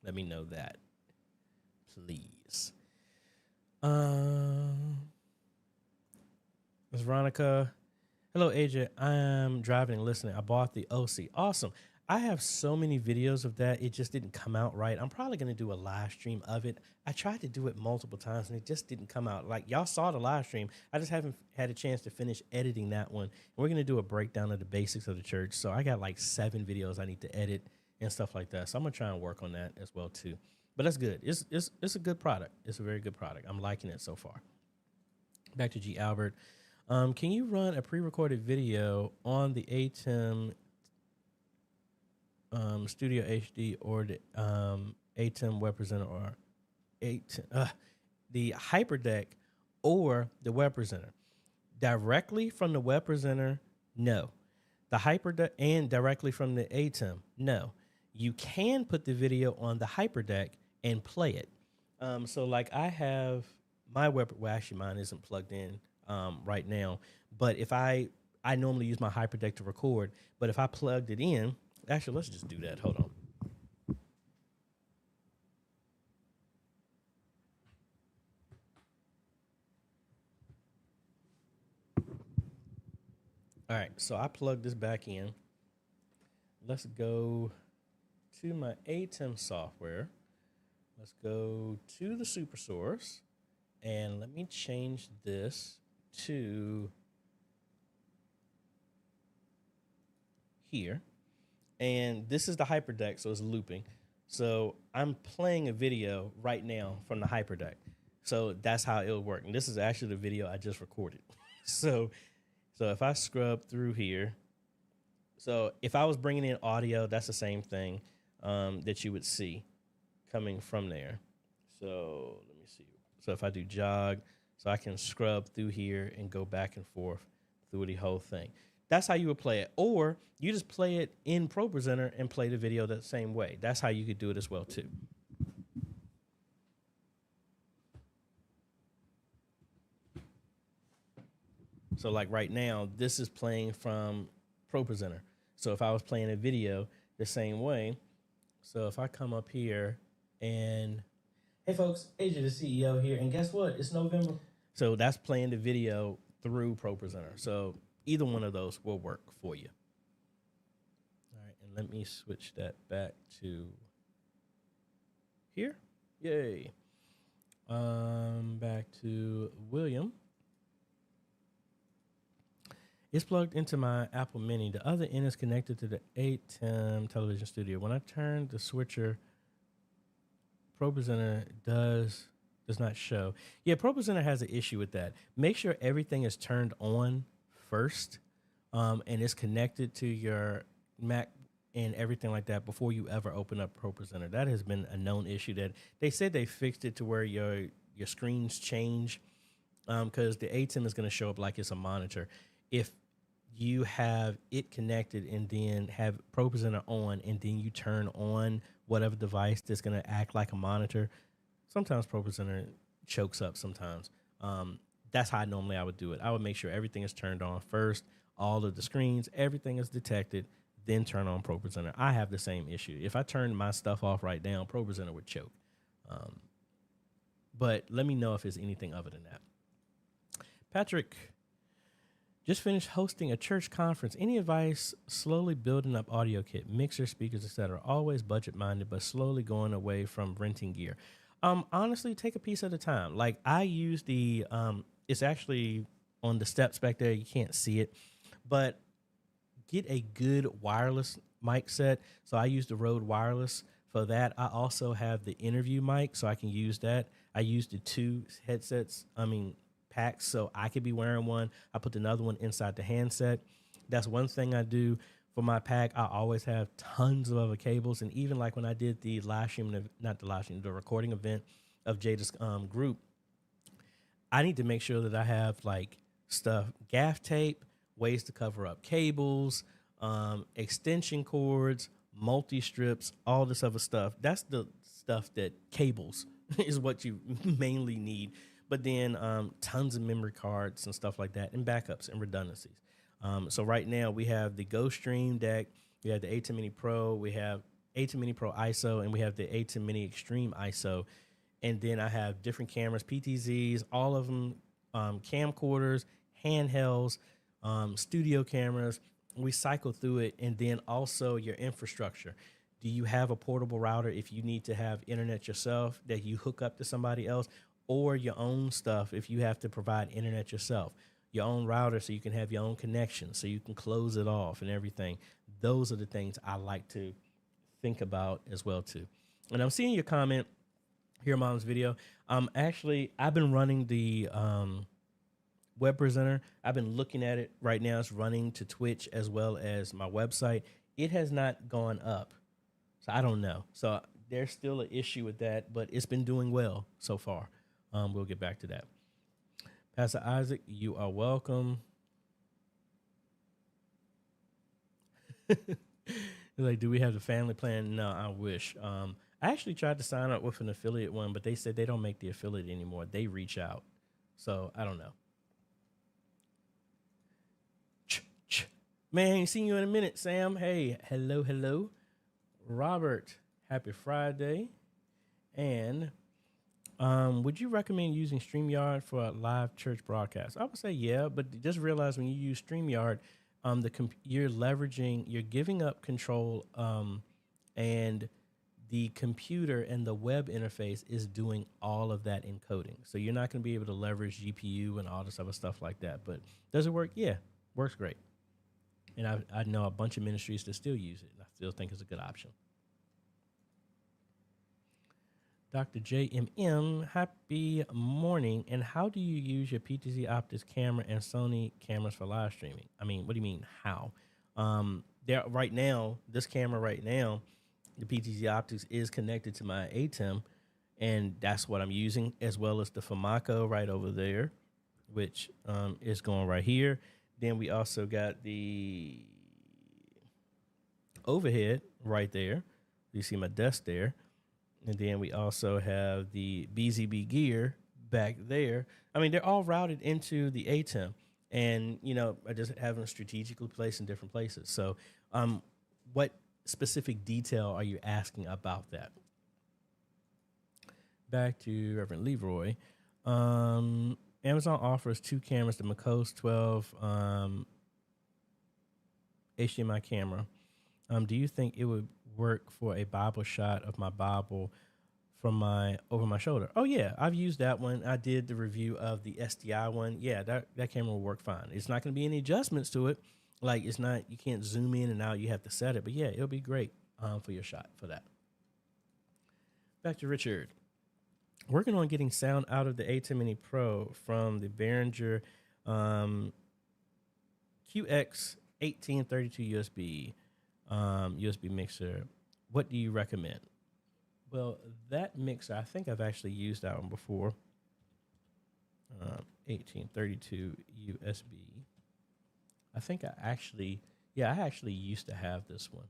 Let me know that, please. Ms. Veronica, hello, AJ. I'm driving and listening. I bought the OC. Awesome. I have so many videos of that. It just didn't come out right. I'm probably going to do a live stream of it. I tried to do it multiple times, and it just didn't come out. Like, y'all saw the live stream. I just haven't had a chance to finish editing that one. And we're going to do a breakdown of the basics of the church. So I got like 7 videos I need to edit and stuff like that. So I'm going to try and work on that as well, too. But that's good. It's a good product. It's a very good product. I'm liking it so far. Back to G. Albert. Can you run a pre-recorded video on the ATEM Studio HD or the ATEM Web Presenter or the HyperDeck or the Web Presenter? Directly from the Web Presenter, no. The HyperDeck and directly from the ATEM, no. You can put the video on the HyperDeck and play it. So like I have my web, well actually mine isn't plugged in right now, but if I normally use my HyperDeck to record, but if I plugged it in, actually let's just do that, hold on. All right, so I plugged this back in. Let's go to my ATEM software. Let's go to the super source, and let me change this to here. And this is the hyperdeck, so it's looping. So I'm playing a video right now from the hyperdeck. So that's how it'll work. And this is actually the video I just recorded. So if I scrub through here, so if I was bringing in audio, that's the same thing that you would see coming from there. So let me see. So if I do jog, so I can scrub through here and go back and forth through the whole thing. That's how you would play it. Or you just play it in ProPresenter and play the video that same way. That's how you could do it as well too. So like right now, this is playing from ProPresenter. So if I was playing a video the same way, so if I come up here and, hey folks, AJ the CEO here, and guess what? It's November. So that's playing the video through ProPresenter. So either one of those will work for you. All right, and let me switch that back to here. Yay. Back to William. It's plugged into my Apple Mini. The other end is connected to the ATEM television studio. When I turn the switcher, ProPresenter does not show. Yeah, ProPresenter has an issue with that. Make sure everything is turned on first, and it's connected to your Mac and everything like that before you ever open up ProPresenter. That has been a known issue that they said they fixed it to where your screens change, because the ATEM is going to show up like it's a monitor. If you have it connected and then have ProPresenter on and then you turn on whatever device that's going to act like a monitor, sometimes ProPresenter chokes up sometimes. That's how I would do it. I would make sure everything is turned on first, all of the screens, everything is detected, then turn on ProPresenter. I have the same issue. If I turned my stuff off right now, ProPresenter would choke. But let me know if it's anything other than that. Patrick, just finished hosting a church conference. Any advice? Slowly building up audio kit, mixer, speakers, etc. Always budget minded, but slowly going away from renting gear. Honestly, take a piece at a time. Like I use the, it's actually on the steps back there. You can't see it, but get a good wireless mic set. So I use the Rode Wireless for that. I also have the interview mic, so I can use that. I use the two headsets. Packs, so I could be wearing one. I put another one inside the handset. That's one thing I do for my pack. I always have tons of other cables, and even like when I did the the recording event of Jada's group, I need to make sure that I have like stuff, gaff tape, ways to cover up cables, extension cords, multi-strips, all this other stuff. That's the stuff that cables is what you mainly need. But then tons of memory cards and stuff like that, and backups and redundancies. So right now we have the Go Stream Deck, we have the ATEM Mini Pro, we have ATEM Mini Pro ISO, and we have the ATEM Mini Extreme ISO. And then I have different cameras, PTZs, all of them, camcorders, handhelds, studio cameras. We cycle through it, and then also your infrastructure. Do you have a portable router if you need to have internet yourself that you hook up to somebody else? Or your own stuff if you have to provide internet yourself, your own router so you can have your own connection, so you can close it off and everything. Those are the things I like to think about as well too. And I'm seeing your comment here, Mom's video. I've been running the web presenter. I've been looking at it right now. It's running to Twitch as well as my website. It has not gone up, so I don't know. So there's still an issue with that, but it's been doing well so far. We'll get back to that. Pastor Isaac, you are welcome. Like, do we have the family plan? No, I wish. I actually tried to sign up with an affiliate one, but they said they don't make the affiliate anymore. They reach out. So I don't know. Man, ain't seen you in a minute, Sam. Hey, hello. Robert, happy Friday. And would you recommend using StreamYard for a live church broadcast? I would say yeah, but just realize when you use StreamYard, you're leveraging, you're giving up control, and the computer and the web interface is doing all of that encoding. So you're not going to be able to leverage GPU and all this other stuff like that. But does it work? Yeah, works great. And I know a bunch of ministries that still use it. And I still think it's a good option. Dr. JMM, happy morning. And how do you use your PTZ Optics camera and Sony cameras for live streaming? I mean, what do you mean how? There right now, this camera right now, the PTZ Optics is connected to my ATEM, and that's what I'm using, as well as the Famaco right over there, which is going right here. Then we also got the overhead right there. You see my desk there. And then we also have the BZB gear back there. I mean, they're all routed into the ATEM. And, you know, I just have them strategically placed in different places. So what specific detail are you asking about that? Back to Reverend Leroy. Amazon offers 2 cameras, the Makos 12 HDMI camera. Do you think it would work for a Bible shot of my Bible from over my shoulder? Oh yeah, I've used that one. I did the review of the SDI one. Yeah, that camera will work fine. It's not going to be any adjustments to it. Like it's not, you can't zoom in and out. You have to set it. But yeah, it'll be great for your shot for that. Back to Richard. Working on getting sound out of the ATEM Mini Pro from the Behringer QX1832 USB mixer. What do you recommend? Well, that mixer, I think I've actually used that one before. 1832 USB. I think I actually used to have this one.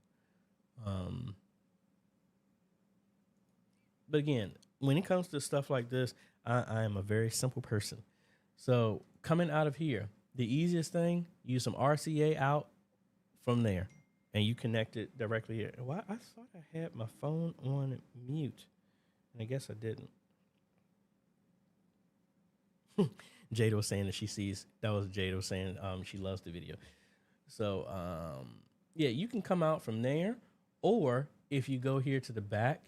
But again, when it comes to stuff like this, I am a very simple person. So coming out of here, the easiest thing, use some RCA out from there, and you connect it directly here. Well, I thought I had my phone on mute, and I guess I didn't. Jada was saying that that was Jada was saying she loves the video. So, yeah, you can come out from there, or if you go here to the back,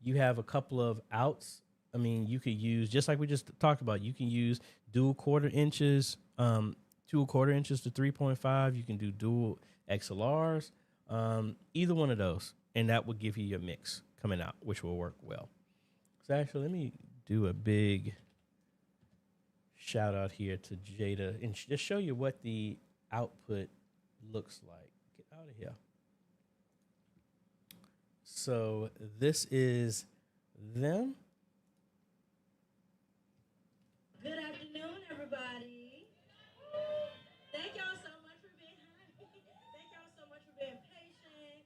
you have a couple of outs. I mean, you could use, just like we just talked about, you can use dual 1/4 inches, 2 1/4 inches to 3.5. You can do dual XLRs, either one of those, and that will give you your mix coming out, which will work well. So actually, let me do a big shout out here to Jada and just show you what the output looks like. Get out of here. So this is them. Good afternoon, everybody. Thank y'all so much for being Thank y'all so much for being patient.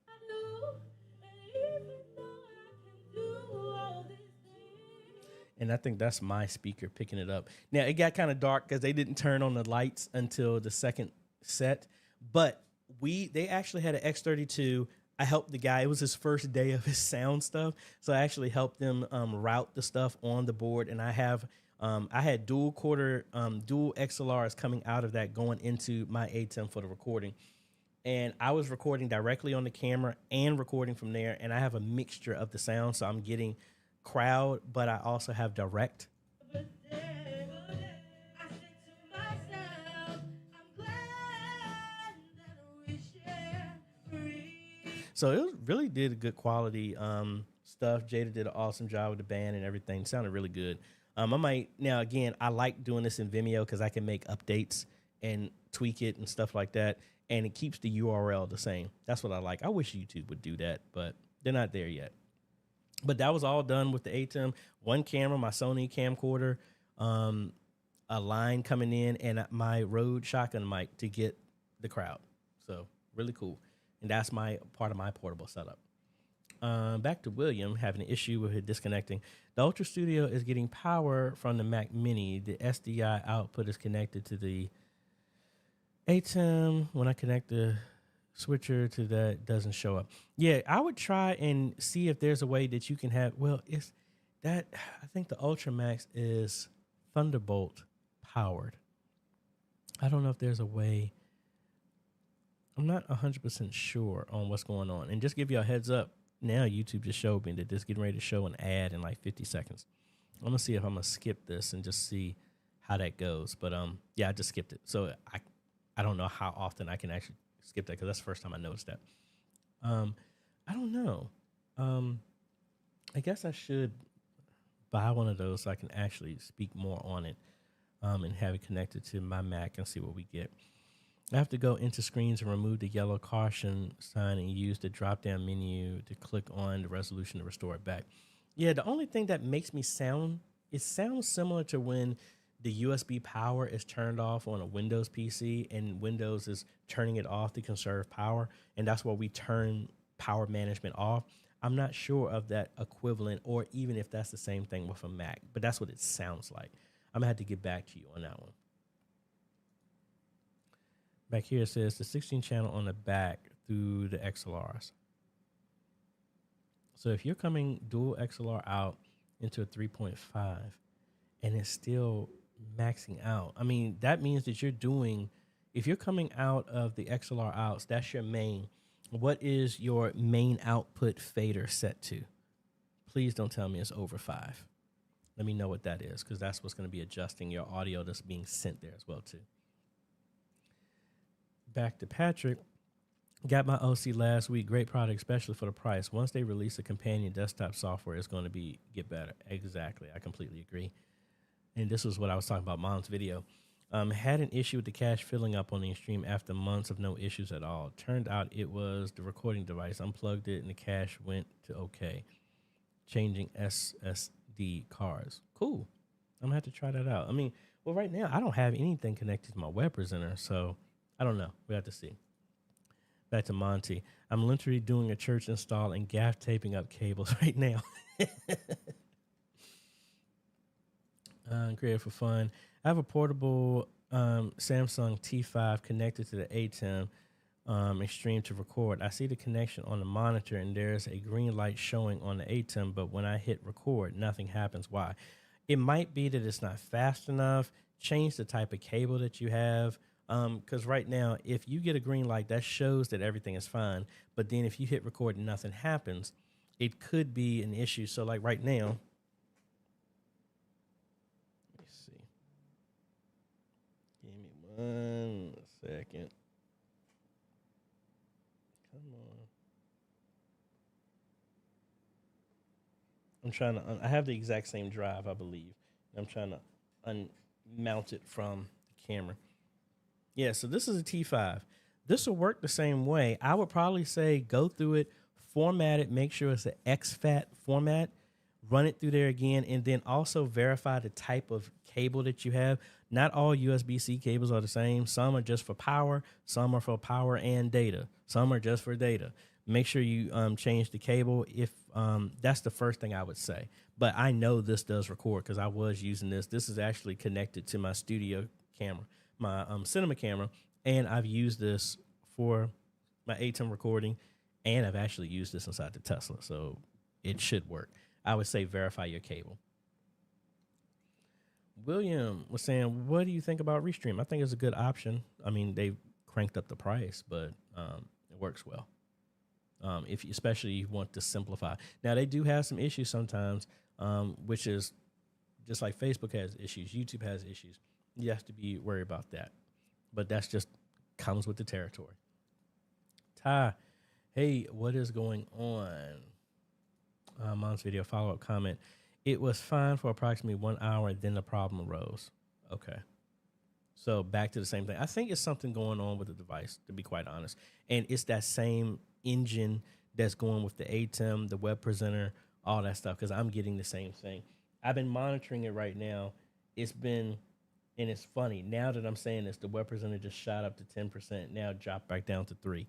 I do, and even though I can do all these things. And I think that's my speaker picking it up. Now it got kind of dark because they didn't turn on the lights until the second set, but they actually had an X32. I helped the guy. It was his first day of his sound stuff, so I actually helped them route the stuff on the board. And I had dual XLRs coming out of that going into my ATEM for the recording. And I was recording directly on the camera and recording from there. And I have a mixture of the sound, so I'm getting crowd, but I also have direct. So it really did a good quality stuff. Jada did an awesome job with the band and everything. It sounded really good. I like doing this in Vimeo because I can make updates and tweak it and stuff like that. And it keeps the URL the same. That's what I like. I wish YouTube would do that, but they're not there yet. But that was all done with the ATEM. One camera, my Sony camcorder, a line coming in, and my Rode shotgun mic to get the crowd. So really cool. And that's part of my portable setup. Back to William having an issue with it disconnecting. The Ultra Studio is getting power from the Mac Mini. The SDI output is connected to the ATEM. When I connect the switcher to that, it doesn't show up. Yeah, I would try and see if there's a way that you can have. Well, I think the Ultra Max is Thunderbolt powered. I don't know if there's a way. I'm not 100% sure on what's going on. And just give you a heads up, now YouTube just showed me that this getting ready to show an ad in like 50 seconds. I'm going to see if I'm going to skip this and just see how that goes. But yeah, I just skipped it. So I don't know how often I can actually skip that because that's the first time I noticed that. I don't know. I guess I should buy one of those so I can actually speak more on it and have it connected to my Mac and see what we get. I have to go into screens and remove the yellow caution sign and use the drop-down menu to click on the resolution to restore it back. Yeah, the only thing that makes me sounds similar to when the USB power is turned off on a Windows PC and Windows is turning it off to conserve power. And that's why we turn power management off. I'm not sure of that equivalent or even if that's the same thing with a Mac, but that's what it sounds like. I'm gonna have to get back to you on that one. Back here it says the 16 channel on the back through the XLRs. So if you're coming dual XLR out into a 3.5 and it's still maxing out, I mean, that means that you're doing, if you're coming out of the XLR outs, that's your main. What is your main output fader set to? Please don't tell me it's over 5. Let me know what that is because that's what's going to be adjusting your audio that's being sent there as well too. Back to Patrick. Got my OC last week. Great product, especially for the price. Once they release a companion desktop software, it's going to get better. Exactly. I completely agree. And this was what I was talking about Mom's video. Had an issue with the cache filling up on the stream after months of no issues at all. Turned out it was the recording device. Unplugged it and the cache went to okay. Changing SSD cards. Cool. I'm going to have to try that out. I mean, well, right now I don't have anything connected to my web presenter, so I don't know. We have to see. Back to Monty. I'm literally doing a church install and gaff taping up cables right now. Creative for fun. I have a portable Samsung T5 connected to the ATEM Extreme to record. I see the connection on the monitor and there's a green light showing on the ATEM, but when I hit record, nothing happens. Why? It might be that it's not fast enough. Change the type of cable that you have. Because right now, if you get a green light, that shows that everything is fine. But then if you hit record and nothing happens, it could be an issue. So like right now, let me see. Give me 1 second. Come on. I'm trying to, I have the exact same drive, I believe. I'm trying to unmount it from the camera. Yeah, so this is a T5. This will work the same way. I would probably say go through it, format it, make sure it's an exFAT format, run it through there again, and then also verify the type of cable that you have. Not all USB-C cables are the same. Some are just for power. Some are for power and data. Some are just for data. Make sure you change the cable if that's the first thing I would say. But I know this does record because I was using this. This is actually connected to my studio camera, my cinema camera, and I've used this for my ATEM recording, and I've actually used this inside the Tesla, so it should work. I would say verify your cable. William was saying, what do you think about Restream? I think it's a good option. I mean, they've cranked up the price, but it works well. If you, especially you want to simplify. Now, they do have some issues sometimes, which is just like Facebook has issues, YouTube has issues. You have to be worried about that. But that's just comes with the territory. Ty, hey, what is going on? Mom's video follow-up comment. It was fine for approximately 1 hour, then the problem arose. Okay. So back to the same thing. I think it's something going on with the device, to be quite honest. And it's that same engine that's going with the ATEM, the web presenter, all that stuff, because I'm getting the same thing. I've been monitoring it right now. It's been... And it's funny, now that I'm saying this, the web presenter just shot up to 10%, now dropped back down to 3%.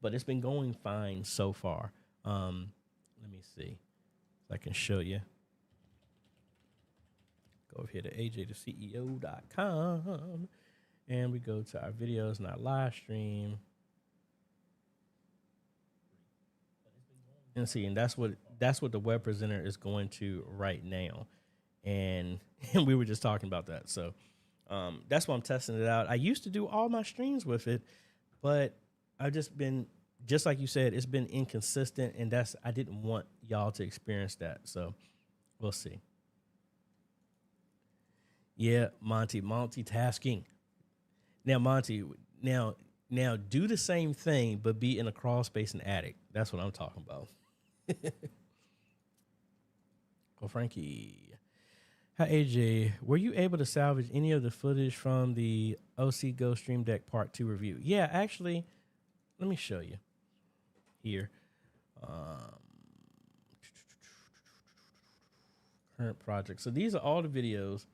But it's been going fine so far. Let me see if I can show you. Go over here to AJaytheCEO.com, and we go to our videos and our live stream. And see, and that's what the web presenter is going to right now. And we were just talking about that, so... That's why I'm testing it out. I used to do all my streams with it, but I've just been, just like you said, it's been inconsistent, and I didn't want y'all to experience that. So we'll see. Yeah, Monty, multitasking. Now, Monty, now do the same thing, but be in a crawl space and attic. That's what I'm talking about. Oh, Frankie. Hi, AJ. Were you able to salvage any of the footage from the OC Go Stream Deck Part 2 review? Yeah, actually, let me show you here. Current project. So these are all the videos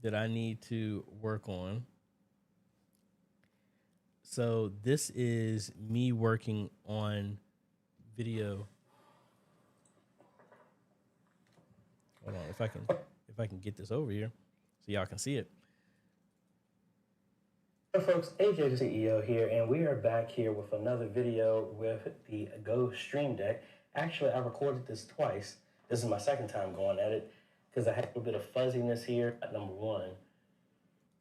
that I need to work on. So this is me working on video. Hold on, if I can get this over here so y'all can see it. Hey folks, AJ the CEO here, and we are back here with another video with the Go Stream Deck. Actually, I recorded this twice. This is my second time going at it because I had a little bit of fuzziness here at number one.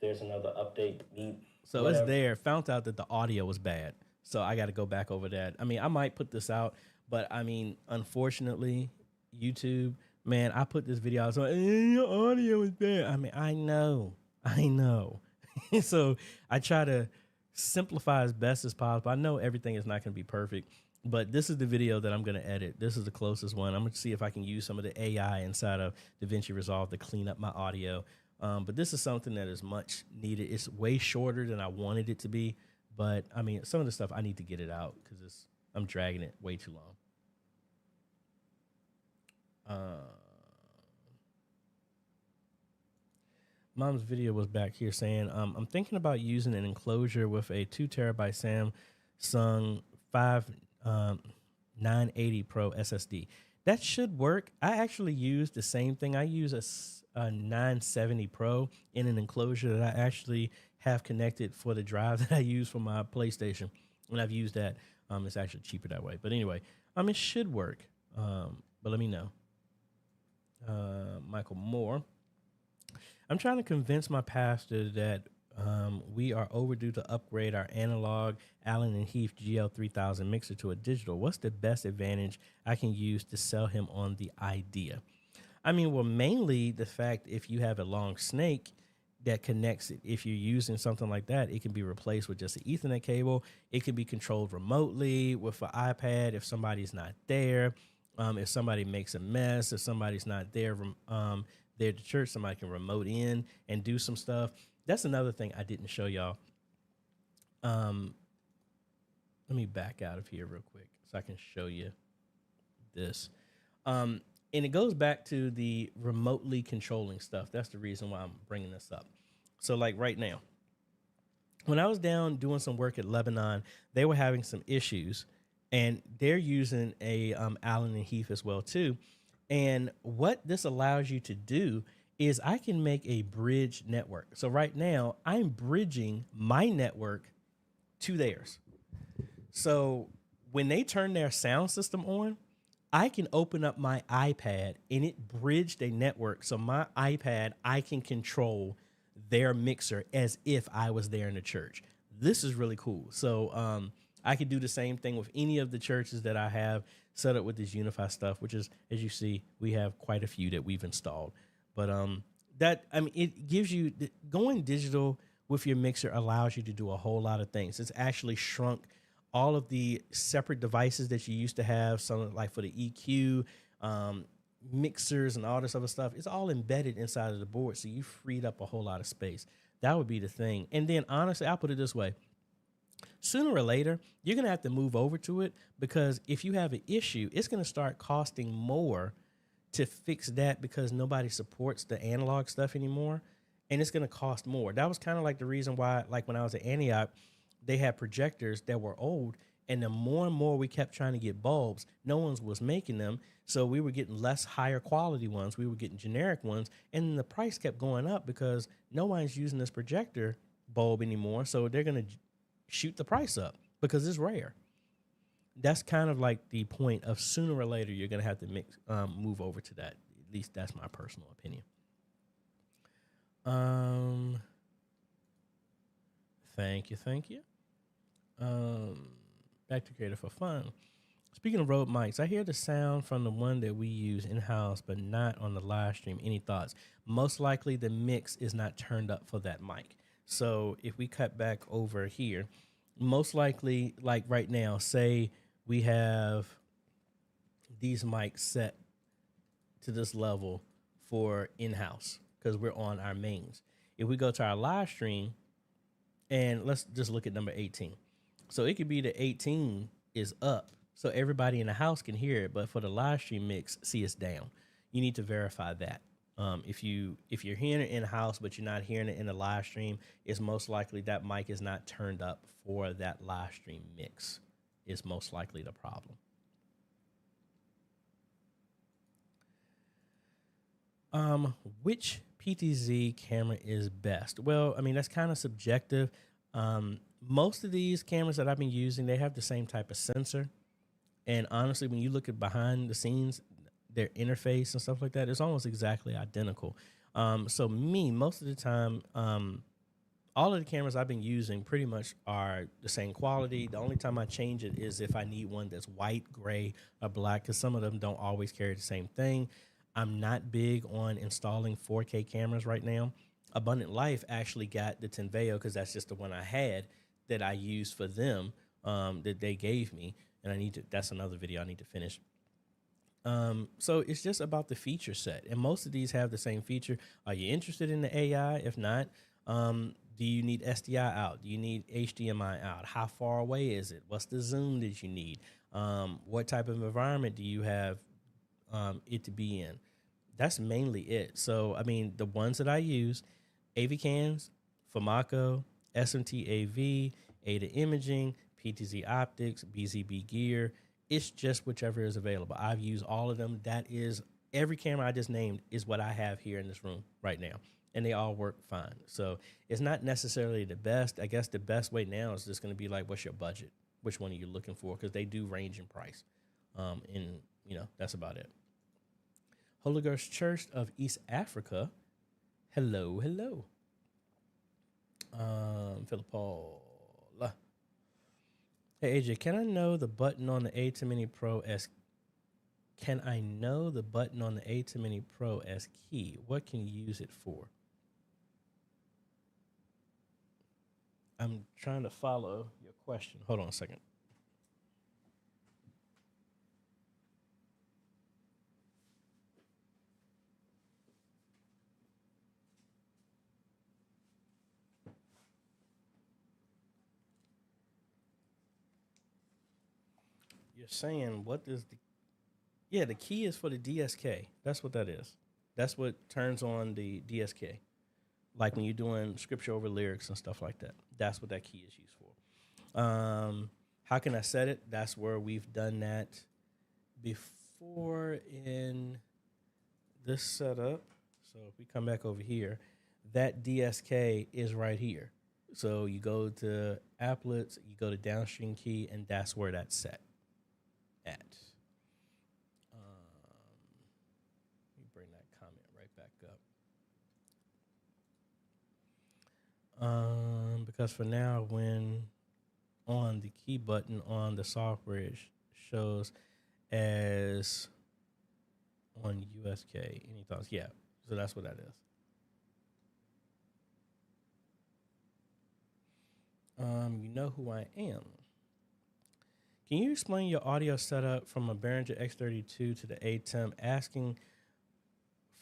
There's another update. So whatever. It's there. Found out that the audio was bad. So I got to go back over that. I mean, I might put this out, but I mean, unfortunately, YouTube, man, I put this video out. I was like, your audio is bad. I mean, I know. So I try to simplify as best as possible. I know everything is not going to be perfect, but this is the video that I'm going to edit. This is the closest one. I'm going to see if I can use some of the AI inside of DaVinci Resolve to clean up my audio. But this is something that is much needed. It's way shorter than I wanted it to be. But, I mean, some of the stuff, I need to get it out because I'm dragging it way too long. Mom's video was back here saying, I'm thinking about using an enclosure with a 2 terabyte Samsung 980 Pro SSD. That should work. I actually use the same thing. I use a 970 Pro in an enclosure that I actually have connected for the drive that I use for my PlayStation. And I've used that. It's actually cheaper that way. But anyway, it should work. But let me know. Michael Moore. I'm trying to convince my pastor that we are overdue to upgrade our analog Allen and Heath GL3000 mixer to a digital. What's the best advantage I can use to sell him on the idea? I mean, well, mainly the fact if you have a long snake that connects it, if you're using something like that, it can be replaced with just an Ethernet cable. It can be controlled remotely with an iPad if somebody's not there. If somebody makes a mess, if somebody's not there, there at the church, somebody can remote in and do some stuff. That's another thing I didn't show y'all. Let me back out of here real quick so I can show you this. And it goes back to the remotely controlling stuff. That's the reason why I'm bringing this up. So like right now, when I was down doing some work at Lebanon, they were having some issues and they're using a Allen and Heath as well too. And what this allows you to do is I can make a bridge network. So right now I'm bridging my network to theirs. So when they turn their sound system on, I can open up my iPad and it bridged a network. So my iPad, I can control their mixer as if I was there in the church. This is really cool. So I could do the same thing with any of the churches that I have set up with this Unify stuff, which is, as you see, we have quite a few that we've installed. But it gives you, going digital with your mixer allows you to do a whole lot of things. It's actually shrunk all of the separate devices that you used to have, some like for the EQ, mixers and all this other stuff. It's all embedded inside of the board, so you freed up a whole lot of space. That would be the thing. And then honestly, I'll put it this way. Sooner or later, you're going to have to move over to it because if you have an issue, it's going to start costing more to fix that because nobody supports the analog stuff anymore, and it's going to cost more. That was kind of like the reason why, like when I was at Antioch, they had projectors that were old, and the more and more we kept trying to get bulbs, no one was making them, so we were getting less higher quality ones. We were getting generic ones, and the price kept going up because no one's using this projector bulb anymore, so they're going to shoot the price up because it's rare. That's kind of like the point of sooner or later you're going to have to move over to that. At least that's my personal opinion. Thank you. Thank you. Um, Back to Creator for Fun. Speaking of Rode mics, I hear the sound from the one that we use in-house, but not on the live stream. Any thoughts? Most likely the mix is not turned up for that mic. So if we cut back over here, most likely, like right now, say we have these mics set to this level for in-house because we're on our mains. If we go to our live stream, and let's just look at number 18. So it could be that 18 is up, so everybody in the house can hear it, but for the live stream mix, see, it's down. You need to verify that. If you're hearing it in house but you're not hearing it in the live stream, it's most likely that mic is not turned up for that live stream mix. Is most likely the problem. Which PTZ camera is best? Well, I mean, that's kind of subjective. Most of these cameras that I've been using, they have the same type of sensor. And honestly, when you look at behind the scenes, their interface and stuff like that, it's almost exactly identical. So most of the time, all of the cameras I've been using pretty much are the same quality. The only time I change it is if I need one that's white, gray, or black, because some of them don't always carry the same thing. I'm not big on installing 4K cameras right now. Abundant Life actually got the Tenveo because that's just the one I had that I used for them, that they gave me. And that's another video I need to finish. So it's just about the feature set. And most of these have the same feature. Are you interested in the AI? If not, do you need SDI out? Do you need HDMI out? How far away is it? What's the zoom that you need? What type of environment do you have it to be in? That's mainly it. So, I mean, the ones that I use, AVCams, Famaco, SMT AV, Ada Imaging, PTZ Optics, BZB Gear. It's just whichever is available. I've used all of them. That is, every camera I just named is what I have here in this room right now. And they all work fine. So it's not necessarily the best. I guess the best way now is just going to be like, what's your budget? Which one are you looking for? Because they do range in price. And, that's about it. Holy Ghost Church of East Africa. Hello. Philip Paul. Hey, AJ, can I know the button on the A10 Mini Pro as key? What can you use it for? I'm trying to follow your question. Hold on a second. You're saying the key is for the DSK. That's what that is. That's what turns on the DSK. Like when you're doing scripture over lyrics and stuff like that. That's what that key is used for. How can I set it? That's where we've done that before in this setup. So if we come back over here, that DSK is right here. So you go to applets, you go to downstream key, and that's where that's set at. Let me bring that comment right back up. Because for now, when on the key button on the software, it shows as on USK. Any thoughts? Yeah. So that's what that is. You know who I am. Can you explain your audio setup from a Behringer X32 to the ATEM, asking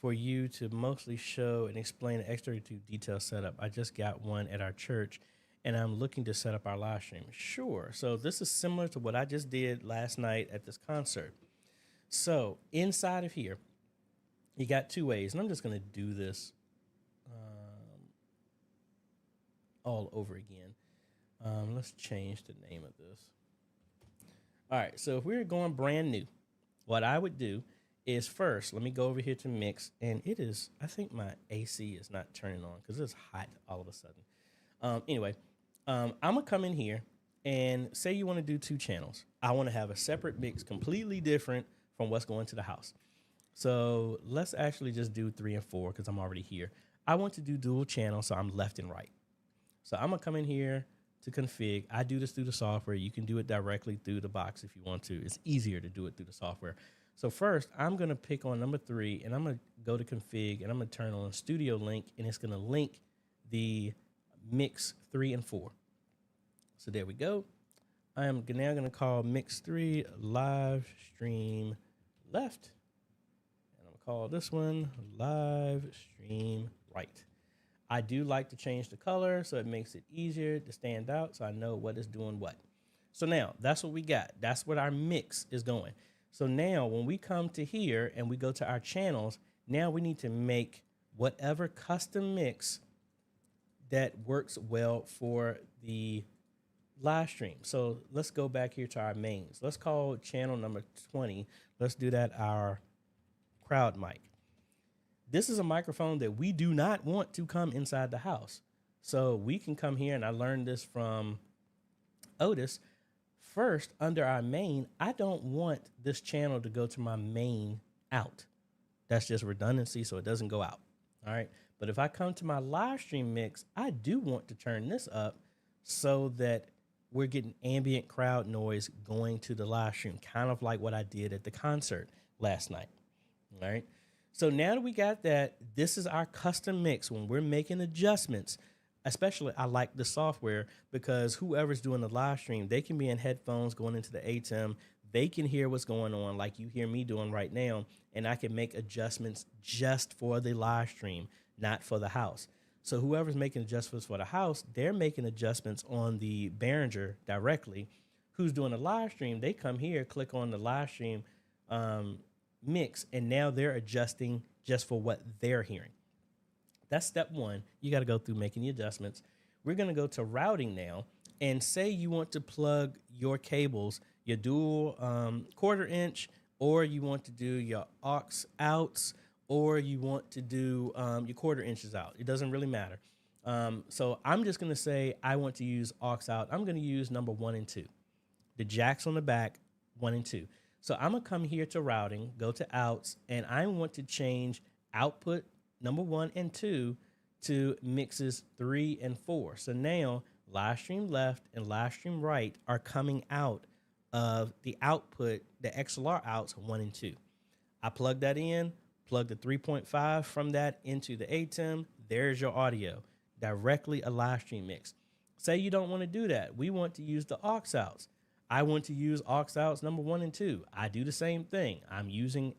for you to mostly show and explain the X32 detail setup? I just got one at our church, and I'm looking to set up our live stream. Sure. So this is similar to what I just did last night at this concert. So inside of here, you got two ways, and I'm just going to do this all over again. Let's change the name of this. All right, so if we're going brand new, what I would do is first, let me go over here to mix, and it is, I think my AC is not turning on because it's hot all of a sudden. Anyway, I'm going to come in here and say you want to do 2 channels. I want to have a separate mix, completely different from what's going to the house. So let's actually just do 3 and 4 because I'm already here. I want to do dual channel, so I'm left and right. So I'm gonna come in here to config. I do this through the software. You can do it directly through the box if you want to. It's easier to do it through the software. So first, I'm gonna pick on number 3, and I'm gonna go to config, and I'm gonna turn on Studio Link, and it's gonna link the mix 3 and 4. So there we go. I am now gonna call mix 3 live stream left, and I'm gonna call this one live stream right. I do like to change the color so it makes it easier to stand out so I know what is doing what. So now that's what we got. That's what our mix is going. So now when we come to here and we go to our channels, now we need to make whatever custom mix that works well for the live stream. So let's go back here to our mains. Let's call channel number 20. Let's do that our crowd mic. This is a microphone that we do not want to come inside the house. So we can come here, and I learned this from Otis. First, under our main, I don't want this channel to go to my main out. That's just redundancy, so it doesn't go out. All right. But if I come to my live stream mix, I do want to turn this up so that we're getting ambient crowd noise going to the live stream, kind of like what I did at the concert last night. All right. So now that we got that, this is our custom mix. When we're making adjustments, especially I like the software because whoever's doing the live stream, they can be in headphones going into the ATEM. They can hear what's going on like you hear me doing right now, and I can make adjustments just for the live stream, not for the house. So whoever's making adjustments for the house, they're making adjustments on the Behringer directly. Who's doing the live stream, they come here, click on the live stream mix, and now they're adjusting just for what they're hearing. That's step 1. You got to go through making the adjustments. We're going to go to routing now, and say you want to plug your cables, your dual 1/4 inch, or you want to do your aux outs, or you want to do your 1/4 inches out. It doesn't really matter. So I'm just going to say I want to use aux out. I'm going to use number 1 and 2. The jacks on the back, 1 and 2. So I'm going to come here to routing, go to outs, and I want to change output number 1 and 2 to mixes 3 and 4. So now live stream left and live stream right are coming out of the output, the XLR outs 1 and 2. I plug that in, plug the 3.5 from that into the ATEM. There's your audio, directly a live stream mix. Say you don't want to do that. We want to use the aux outs. I want to use aux outs number 1 and 2. I do the same thing. I'm using,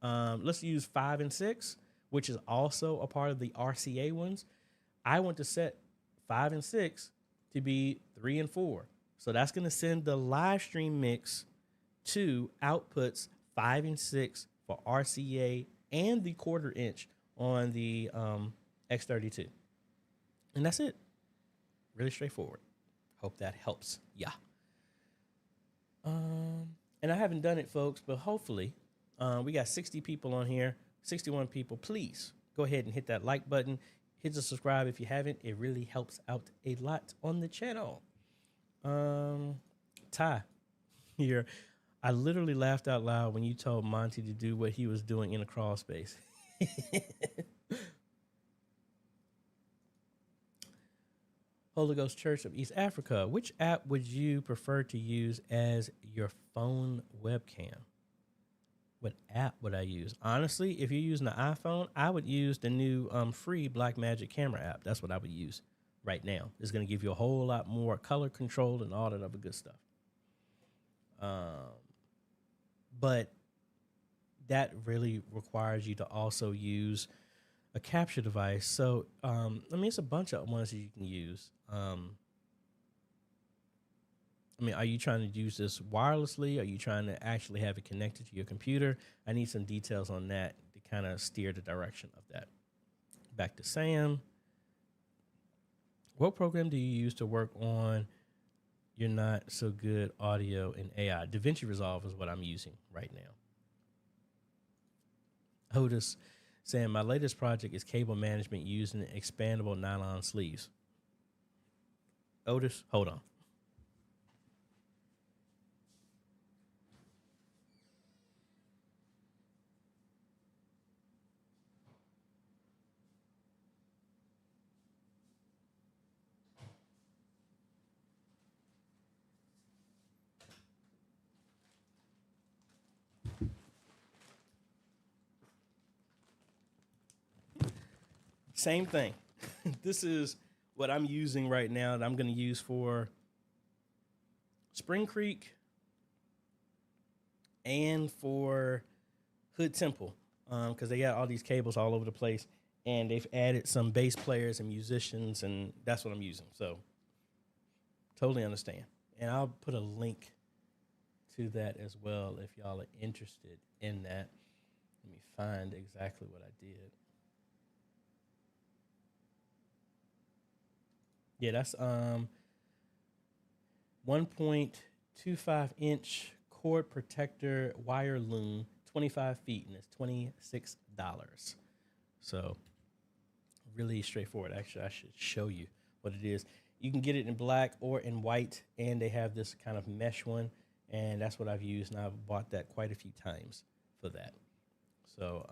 let's use 5 and 6, which is also a part of the RCA ones. I want to set 5 and 6 to be 3 and 4. So that's going to send the live stream mix to outputs 5 and 6 for RCA and the 1/4 inch on the X32. And that's it. Really straightforward. Hope that helps. Yeah. And I haven't done it, folks, but hopefully we got 60 people on here, 61 people. Please go ahead and hit that like button. Hit the subscribe if you haven't. It really helps out a lot on the channel. Ty, here, I literally laughed out loud when you told Monty to do what he was doing in a crawl space. Holy Ghost Church of East Africa, which app would you prefer to use as your phone webcam? What app would I use? Honestly, if you're using the iPhone, I would use the new free Blackmagic camera app. That's what I would use right now. It's going to give you a whole lot more color control and all that other good stuff. But that really requires you to also use a capture device. So, I mean, it's a bunch of ones that you can use. I mean, are you trying to use this wirelessly? Are you trying to actually have it connected to your computer? I need some details on that to kind of steer the direction of that. Back to Sam. What program do you use to work on your not so good audio and AI? DaVinci Resolve is what I'm using right now. Otis saying my latest project is cable management using expandable nylon sleeves. Otis, hold on. Same thing. This is what I'm using right now that I'm going to use for Spring Creek and for Hood Temple, because they got all these cables all over the place, and they've added some bass players and musicians, and that's what I'm using. So totally understand. And I'll put a link to that as well if y'all are interested in that. Let me find exactly what I did. Yeah, that's 1.25 inch cord protector wire loom, 25 feet, and it's $26. So really straightforward. Actually, I should show you what it is. You can get it in black or in white, and they have this kind of mesh one, and that's what I've used, and I've bought that quite a few times for that. So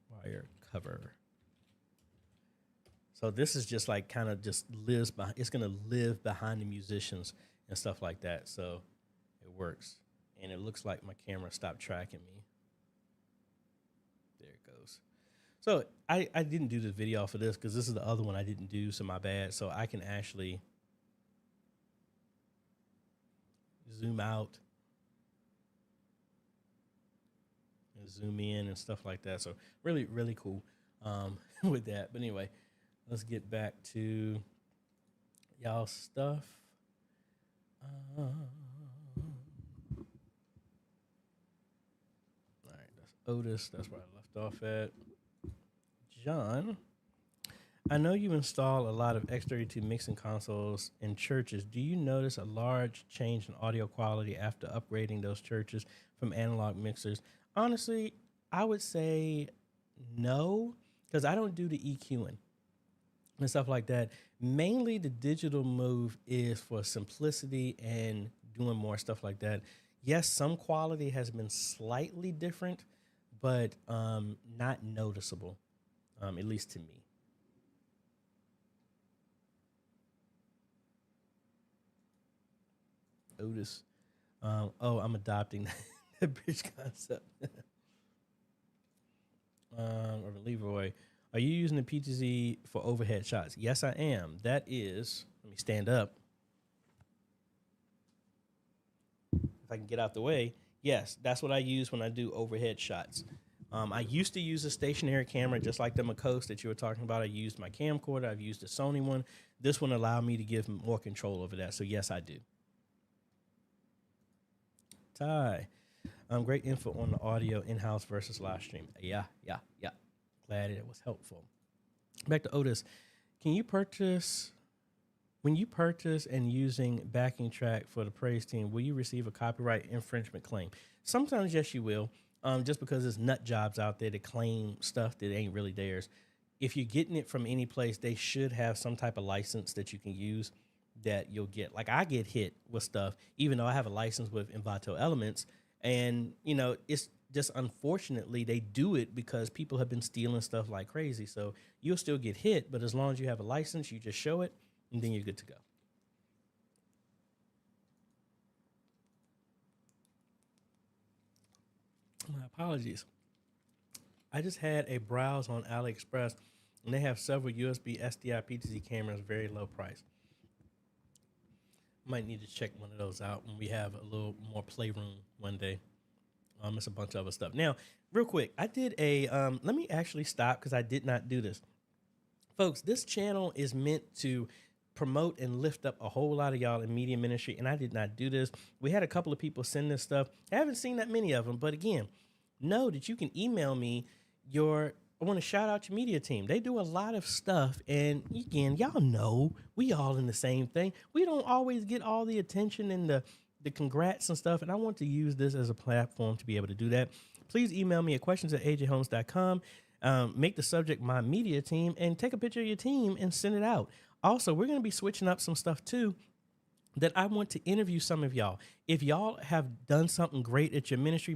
wire cover. So this is just like kind of just lives behind, it's going to live behind the musicians and stuff like that. So it works. And it looks like my camera stopped tracking me. There it goes. So I didn't do the video for this because this is the other one I didn't do, so my bad. So I can actually zoom out and zoom in and stuff like that. So really, really cool with that. But anyway, let's get back to y'all stuff. All right, that's Otis. That's where I left off at. John, I know you install a lot of X32 mixing consoles in churches. Do you notice a large change in audio quality after upgrading those churches from analog mixers? Honestly, I would say no, because I don't do the EQing and stuff like that. Mainly the digital move is for simplicity and doing more stuff like that. Yes, some quality has been slightly different, but not noticeable, at least to me. Otis. Oh, I'm adopting the bridge concept. Or Leroy. Are you using the PTZ for overhead shots? Yes, I am. That is, let me stand up. If I can get out the way. Yes, that's what I use when I do overhead shots. I used to use a stationary camera, just like the Makos that you were talking about. I used my camcorder. I've used a Sony one. This one allowed me to give more control over that. So yes, I do. Ty, great info on the audio in-house versus live stream. Yeah. Glad it was helpful. Back to Otis. When you purchase and using backing track for the praise team, will you receive a copyright infringement claim? Sometimes, yes, you will, just because there's nut jobs out there that claim stuff that ain't really theirs. If you're getting it from any place, they should have some type of license that you can use that you'll get. Like I get hit with stuff, even though I have a license with Envato Elements, and, it's just unfortunately they do it because people have been stealing stuff like crazy. So you'll still get hit, but as long as you have a license, you just show it, and then you're good to go. My apologies. I just had a browse on AliExpress, and they have several USB SDI PTZ cameras, very low price. Might need to check one of those out when we have a little more playroom one day. It's a bunch of other stuff. Now, real quick, I did a, let me actually stop because I did not do this. Folks, this channel is meant to promote and lift up a whole lot of y'all in media ministry, and I did not do this. We had a couple of people send this stuff. I haven't seen that many of them, but again, know that you can email me I want to shout out your media team. They do a lot of stuff, and again, y'all know we all in the same thing. We don't always get all the attention and the congrats and stuff, and I want to use this as a platform to be able to do that. Please email me at questions@ajhomes.com. Make the subject my media team, and take a picture of your team and send it out. Also, we're going to be switching up some stuff too that I want to interview some of y'all. If y'all have done something great at your ministry,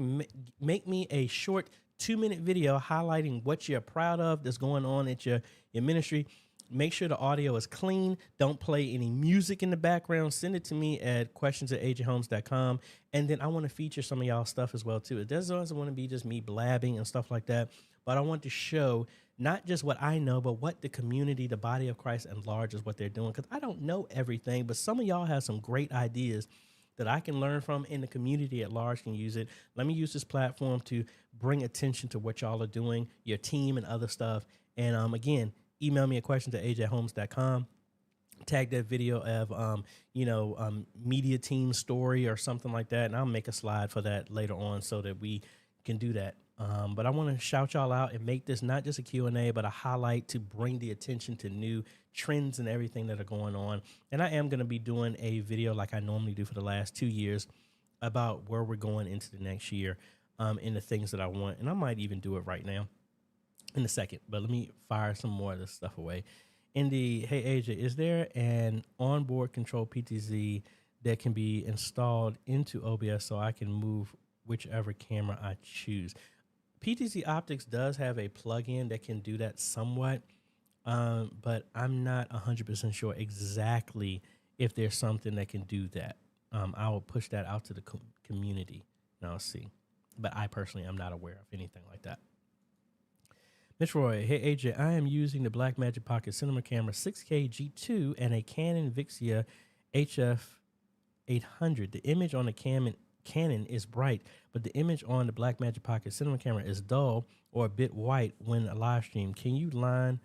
make me a short 2-minute video highlighting what you're proud of that's going on at your ministry. Make sure the audio is clean. Don't play any music in the background. Send it to me at questions@ajhomes.com. And then I want to feature some of y'all stuff as well, too. It doesn't want to be just me blabbing and stuff like that. but I want to show not just what I know, but what the community, the body of Christ at large is what they're doing. Because I don't know everything, but some of y'all have some great ideas that I can learn from, and the community at large can use it. Let me use this platform to bring attention to what y'all are doing, your team and other stuff. And again, email me a question to ajholmes.com. Tag that video of, media team story or something like that. And I'll make a slide for that later on so that we can do that. But I want to shout y'all out and make this not just a Q&A, but a highlight to bring the attention to new trends and everything that are going on. And I am going to be doing a video like I normally do for the last 2 years about where we're going into the next year, and the things that I want. And I might even do it right now in a second, but let me fire some more of this stuff away. Hey AJ, is there an onboard control PTZ that can be installed into OBS so I can move whichever camera I choose? PTZ Optics does have a plugin that can do that somewhat, but I'm not 100% sure exactly if there's something that can do that. I will push that out to the community and I'll see. But I personally am not aware of anything like that. Mitch Roy, hey AJ, I am using the Blackmagic Pocket Cinema Camera 6K G2 and a Canon Vixia HF800. The image on the Canon is bright, but the image on the Blackmagic Pocket Cinema Camera is dull or a bit white when a live stream. Can you line?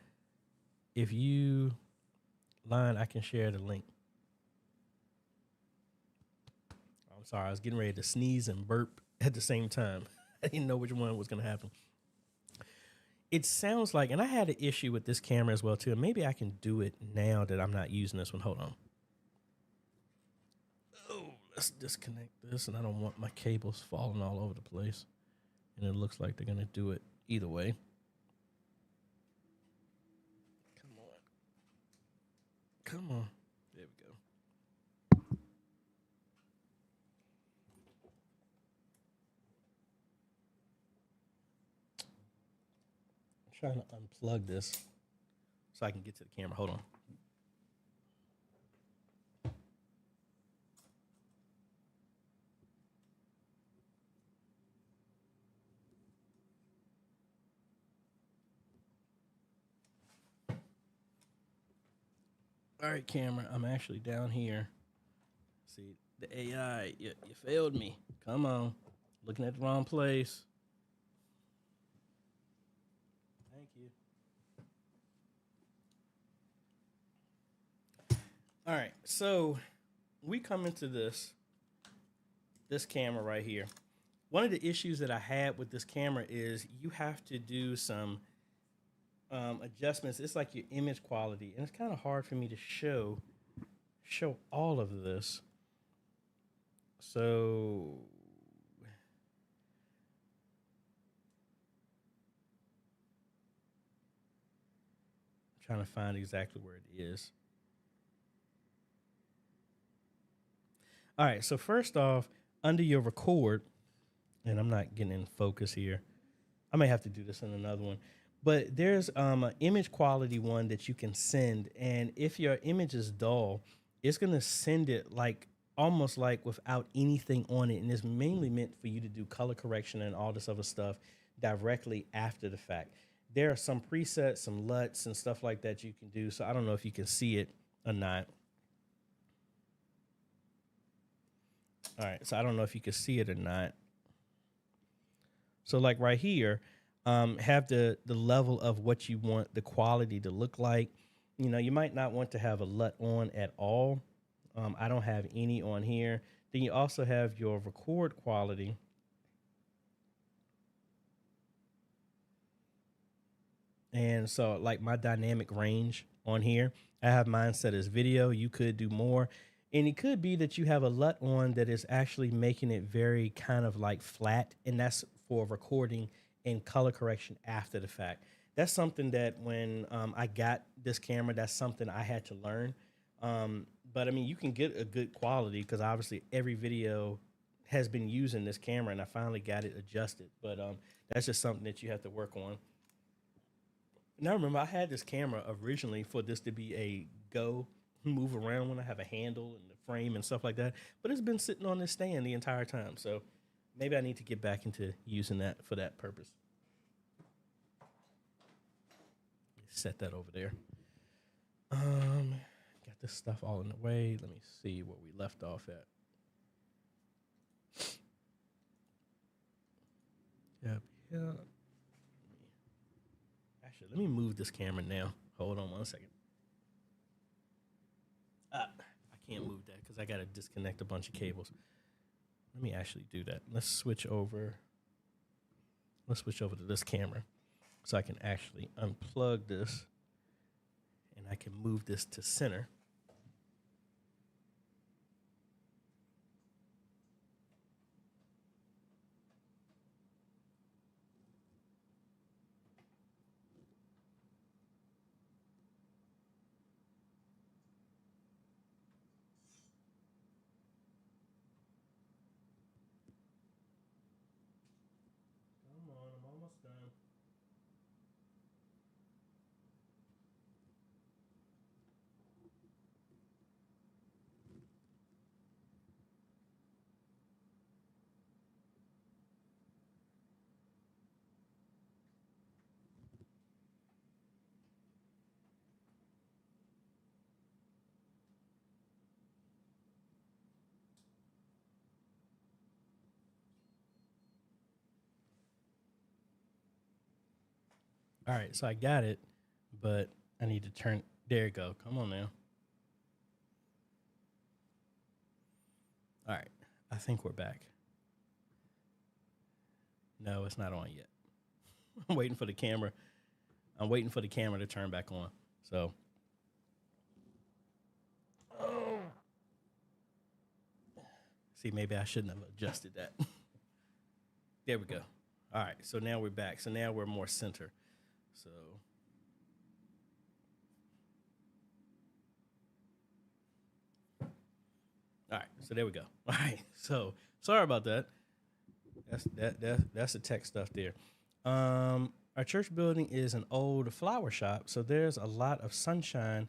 If you line, I can share the link. I'm sorry, I was getting ready to sneeze and burp at the same time. I didn't know which one was going to happen. It sounds like, and I had an issue with this camera as well too, and maybe I can do it now that I'm not using this one. Hold on. Oh, let's disconnect this, and I don't want my cables falling all over the place. And it looks like they're going to do it either way. Come on. There we go. I'm trying to unplug this so I can get to the camera. Hold on. All right, camera, I'm actually down here. See, the AI, you failed me. Come on. Looking at the wrong place. Thank you. All right, so we come into this camera right here. One of the issues that I had with this camera is you have to do some adjustments. It's like your image quality, and it's kind of hard for me to show all of this. So I'm trying to find exactly where it is. All right, so first off, under your record, and I'm not getting in focus here. I may have to do this in another one. But there's an image quality one that you can send, and if your image is dull, it's gonna send it like almost like without anything on it, and it's mainly meant for you to do color correction and all this other stuff directly after the fact. There are some presets, some LUTs and stuff like that you can do. So I don't know if you can see it or not. All right, so I don't know if you can see it or not. So like right here, have the level of what you want the quality to look like. You know, you might not want to have a LUT on at all. I don't have any on here. Then you also have your record quality. And so like my dynamic range on here, I have mine set as video. You could do more. And it could be that you have a LUT on that is actually making it very kind of like flat. And that's for recording and color correction after the fact. That's something that when I got this camera, that's something I had to learn. But I mean, you can get a good quality because obviously every video has been using this camera, and I finally got it adjusted. But that's just something that you have to work on. Now, remember, I had this camera originally for this to be a go move around when I have a handle and the frame and stuff like that. But it's been sitting on this stand the entire time. So maybe I need to get back into using that for that purpose. set that over there. Got this stuff all in the way. Let me see where we left off at. Yep. Yeah. Actually, let me move this camera now. Hold on 1 second. I can't move that because I got to disconnect a bunch of cables. Let me actually do that. Let's switch over. Let's switch over to this camera so I can actually unplug this and I can move this to center. Come on, I'm almost done. All right, so I got it, but I need to turn. There you go. Come on now. All right, I think we're back. No, it's not on yet. I'm waiting for the camera. I'm waiting for the camera to turn back on. So, see, maybe I shouldn't have adjusted that. There we go. All right, so now we're back. So now we're more center. So, all right, so there we go. All right, so sorry about that. That's the tech stuff there. Our church building is an old flower shop, so there's a lot of sun shining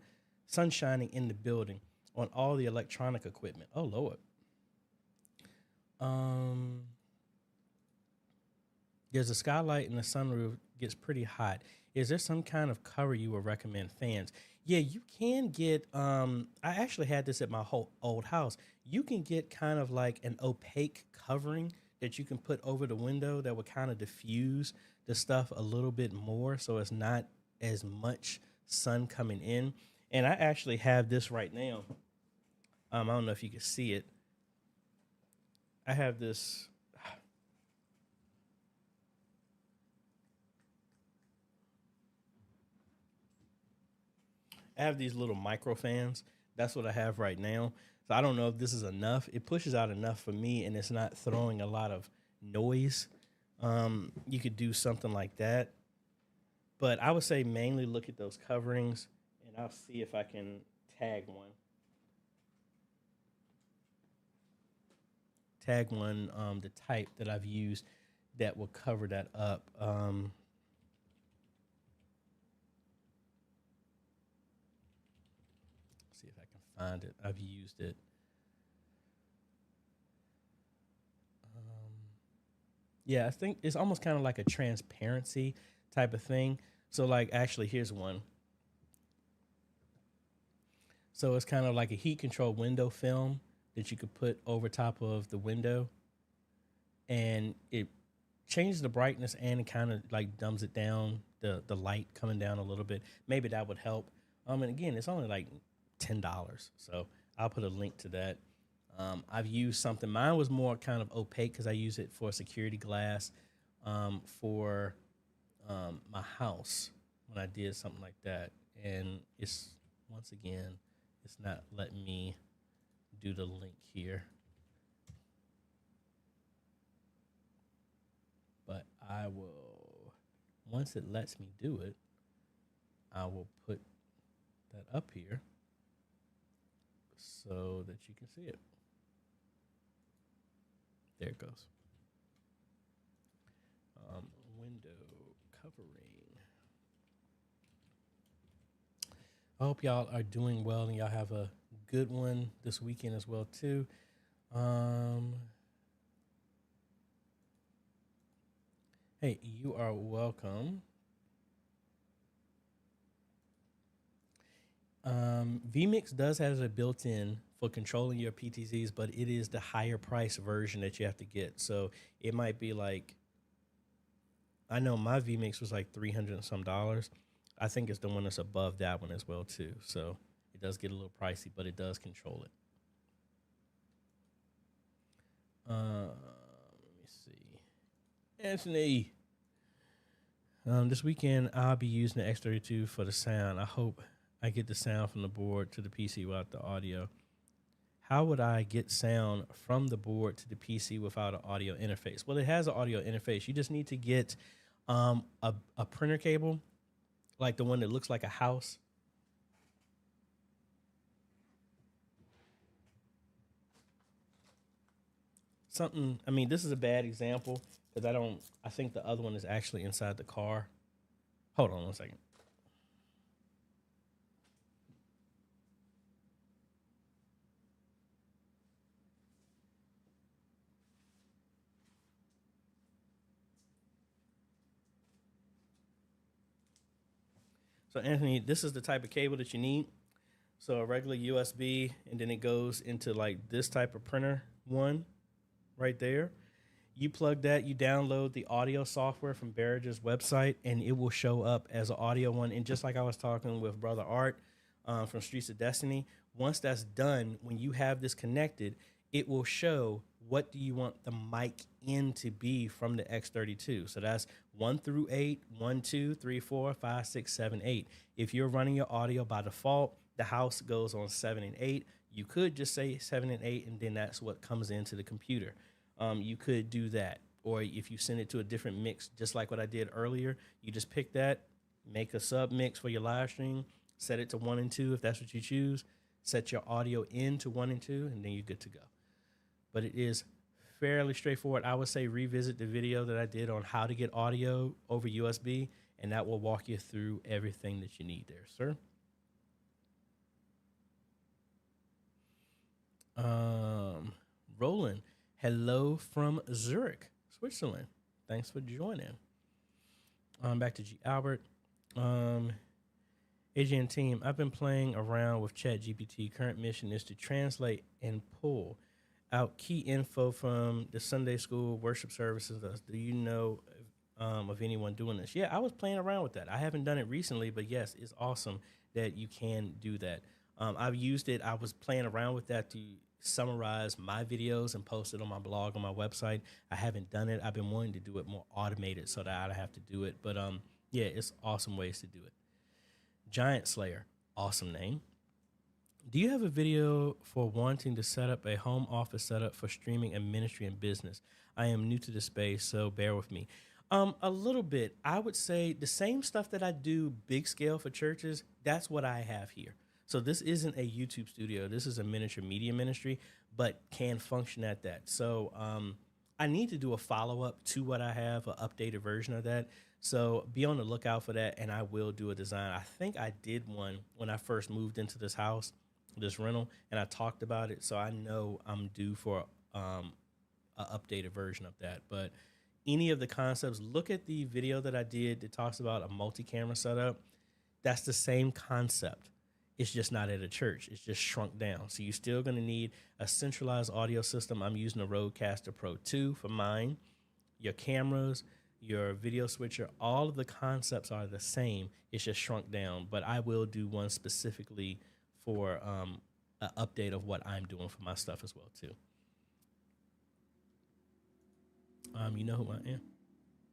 in the building on all the electronic equipment. Oh Lord. There's a skylight and the sunroof gets pretty hot. Is there some kind of cover you would recommend fans? Yeah, you can get, I actually had this at my whole old house. You can get kind of like an opaque covering that you can put over the window that would kind of diffuse the stuff a little bit more so it's not as much sun coming in. And I actually have this right now. I don't know if you can see it. I have this. I have these little micro fans. That's what I have right now. So I don't know if this is enough. It pushes out enough for me, and it's not throwing a lot of noise. You could do something like that. But I would say mainly look at those coverings, and I'll see if I can tag one. The type that I've used that will cover that up. See if I can find it. I've used it. Yeah, I think it's almost kind of like a transparency type of thing. So, like, actually, here's one. So it's kind of like a heat control window film that you could put over top of the window, and it changes the brightness and it kind of like dumbs it down, the light coming down a little bit. Maybe that would help. And again, it's only like $10, so I'll put a link to that. I've used something. Mine was more kind of opaque because I use it for security glass for my house when I did something like that. And it's, once again, it's not letting me do the link here. But I will, once it lets me do it, I will put that up here so that you can see it. There it goes. Window covering. I hope y'all are doing well and y'all have a good one this weekend as well too. Hey, you are welcome. vMix does has a built-in for controlling your PTZs, but it is the higher price version that you have to get. So it might be like, I know my vMix was like 300 and some dollars. I think it's the one that's above that one as well too. So it does get a little pricey, but it does control it. Let me see. Anthony, this weekend I'll be using the X32 for the sound. I hope I get the sound from the board to the PC without the audio. How would I get sound from the board to the PC without an audio interface? Well, it has an audio interface. You just need to get a printer cable, like the one that looks like a house. Something, I mean, this is a bad example because I think the other one is actually inside the car. Hold on one second. So Anthony, this is the type of cable that you need. So a regular USB, and then it goes into like this type of printer one right there. You plug that, you download the audio software from Barrage's website, and it will show up as an audio one. And just like I was talking with Brother Art from Streets of Destiny, once that's done, when you have this connected, it will show what do you want the mic in to be from the X32. So that's 1 through 8, 1, 2, 3, 4, 5, 6, 7, 8. If you're running your audio by default, the house goes on 7 and 8. You could just say 7 and 8, and then that's what comes into the computer. You could do that. Or if you send it to a different mix, just like what I did earlier, you just pick that, make a sub mix for your live stream, set it to 1 and 2 if that's what you choose, set your audio in to 1 and 2, and then you're good to go. But it is fairly straightforward. I would say revisit the video that I did on how to get audio over USB, and that will walk you through everything that you need there, sir. Roland, hello from Zurich, Switzerland. Thanks for joining. Back to G. Albert. AJ and team, I've been playing around with ChatGPT. Current mission is to translate and pull out key info from the Sunday school worship services. Do you know of anyone doing this? Yeah, I was playing around with that. I haven't done it recently, but yes, it's awesome that you can do that. I've used it. I was playing around with that to summarize my videos and post it on my blog on my website. I haven't done it. I've been wanting to do it more automated so that I don't have to do it. But yeah, it's awesome ways to do it. Giant Slayer, awesome name. Do you have a video for wanting to set up a home office setup for streaming and ministry and business? I am new to the space, so bear with me. A little bit. I would say the same stuff that I do big scale for churches, that's what I have here. So this isn't a YouTube studio. This is a miniature media ministry, but can function at that. So I need to do a follow-up to what I have, an updated version of that. So be on the lookout for that, and I will do a design. I think I did one when I first moved into this house, this rental, and I talked about it. So I know I'm due for an updated version of that. But any of the concepts, look at the video that I did that talks about a multi-camera setup. That's the same concept. It's just not at a church. It's just shrunk down. So you're still going to need a centralized audio system. I'm using a Rodecaster Pro 2 for mine. Your cameras, your video switcher, all of the concepts are the same. It's just shrunk down. But I will do one specifically for an update of what I'm doing for my stuff as well, too. You know who I am.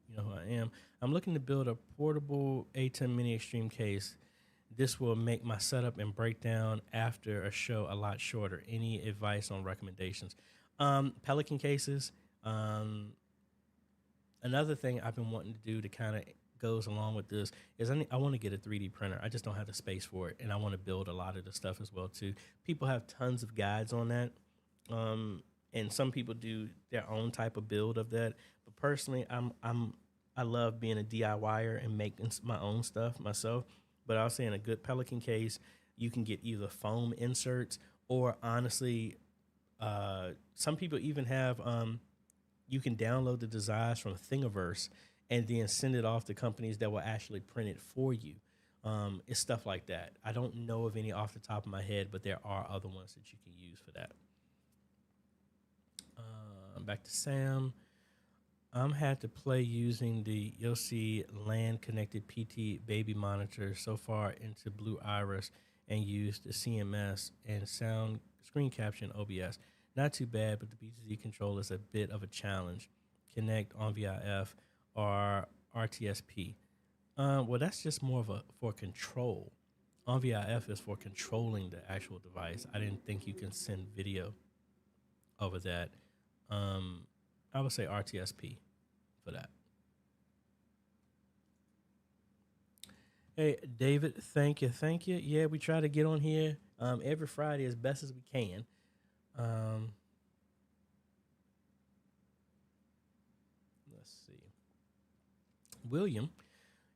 You know who I am. I'm looking to build a portable A10 Mini Extreme case. This will make my setup and breakdown after a show a lot shorter. Any advice on recommendations? Pelican cases. Another thing I've been wanting to do to kind of goes along with this is I want to get a 3D printer. I just don't have the space for it, and I want to build a lot of the stuff as well too. People have tons of guides on that, and some people do their own type of build of that. But personally, I love being a DIYer and making my own stuff myself. But I was saying a good Pelican case, you can get either foam inserts or honestly, some people even have, you can download the designs from Thingiverse and then send it off to companies that will actually print it for you. It's stuff like that. I don't know of any off the top of my head, but there are other ones that you can use for that. Back to Sam. Had to play using the Yossi LAN connected PT baby monitor so far into Blue Iris and used the CMS and sound screen capture in OBS. Not too bad, but the BTZ control is a bit of a challenge. Connect on VIF or RTSP. Well, that's just more of a for control. On VIF is for controlling the actual device. I didn't think you can send video over that. I would say RTSP for that. Hey, David, thank you. Yeah, we try to get on here every Friday as best as we can. Let's see. William,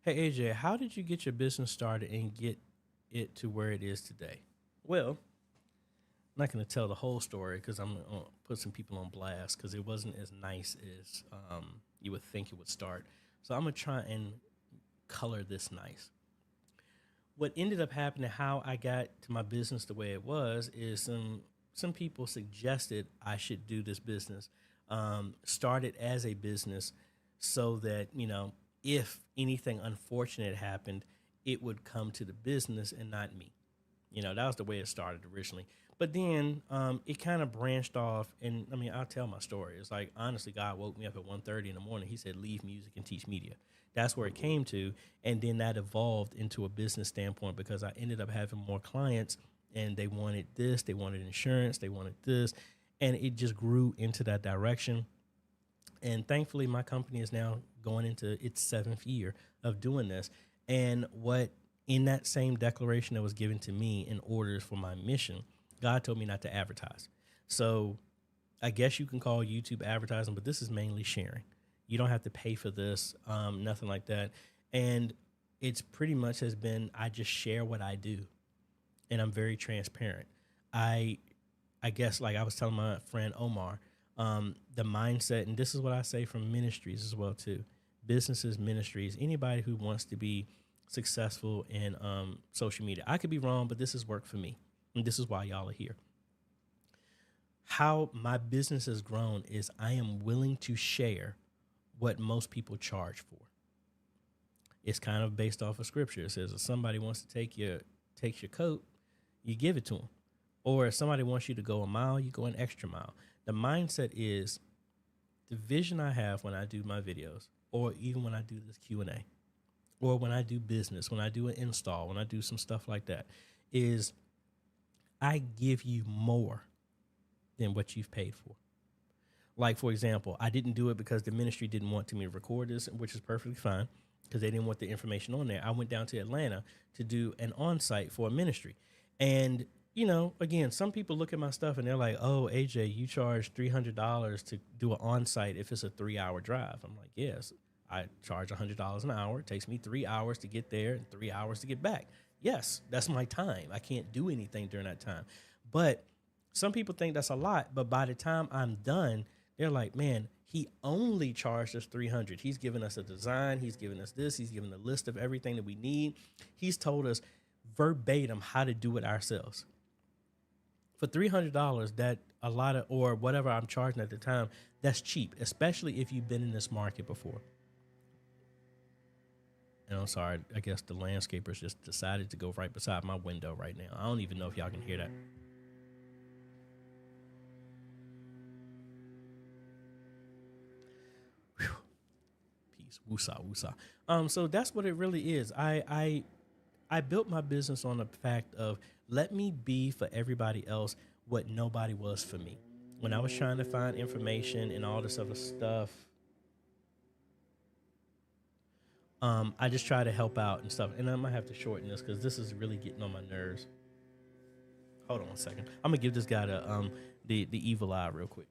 hey, AJ, how did you get your business started and get it to where it is today? Well, I'm not going to tell the whole story because I'm going to put some people on blast because it wasn't as nice as you would think it would start. So I'm going to try and color this nice. What ended up happening, how I got to my business the way it was, is some people suggested I should do this business, start it as a business so that, if anything unfortunate happened, it would come to the business and not me. That was the way it started originally. But then it kind of branched off, and I'll tell my story. It's like, honestly, God woke me up at 1:30 in the morning. He said, leave music and teach media. That's where it came to, and then that evolved into a business standpoint because I ended up having more clients, and they wanted this, they wanted insurance, they wanted this, and it just grew into that direction. And thankfully, my company is now going into its 7th year of doing this. And what in that same declaration that was given to me in orders for my mission, God told me not to advertise. So I guess you can call YouTube advertising, but this is mainly sharing. You don't have to pay for this, nothing like that. And it's pretty much has been, I just share what I do, and I'm very transparent. I guess, like I was telling my friend Omar, the mindset, and this is what I say from ministries as well too, businesses, ministries, anybody who wants to be successful in social media. I could be wrong, but this has worked for me, and this is why y'all are here. How my business has grown is I am willing to share what most people charge for. It's kind of based off of scripture. It says if somebody wants to take your coat, you give it to them. Or if somebody wants you to go a mile, you go an extra mile. The mindset is the vision I have when I do my videos, or even when I do this Q&A, or when I do business, when I do an install, when I do some stuff like that, is I give you more than what you've paid for. Like, for example, I didn't do it because the ministry didn't want me to record this, which is perfectly fine because they didn't want the information on there. I went down to Atlanta to do an on-site for a ministry. And, again, some people look at my stuff and they're like, oh, AJ, you charge $300 to do an on-site if it's a 3-hour drive. I'm like, yes, I charge $100 an hour. It takes me 3 hours to get there and 3 hours to get back. Yes, that's my time. I can't do anything during that time. But some people think that's a lot, but by the time I'm done, they're like, man, he only charged us $300. He's given us a design. He's given us this. He's given a list of everything that we need. He's told us verbatim how to do it ourselves. For $300, that a lot of, or whatever I'm charging at the time, that's cheap, especially if you've been in this market before. And I'm sorry, I guess the landscapers just decided to go right beside my window right now. I don't even know if y'all can hear that. Woosah, woosah. So that's what it really is. I built my business on the fact of let me be for everybody else what nobody was for me. When I was trying to find information and all this other stuff, I just try to help out and stuff. And I might have to shorten this because this is really getting on my nerves. Hold on a second. I'm gonna give this guy the evil eye real quick.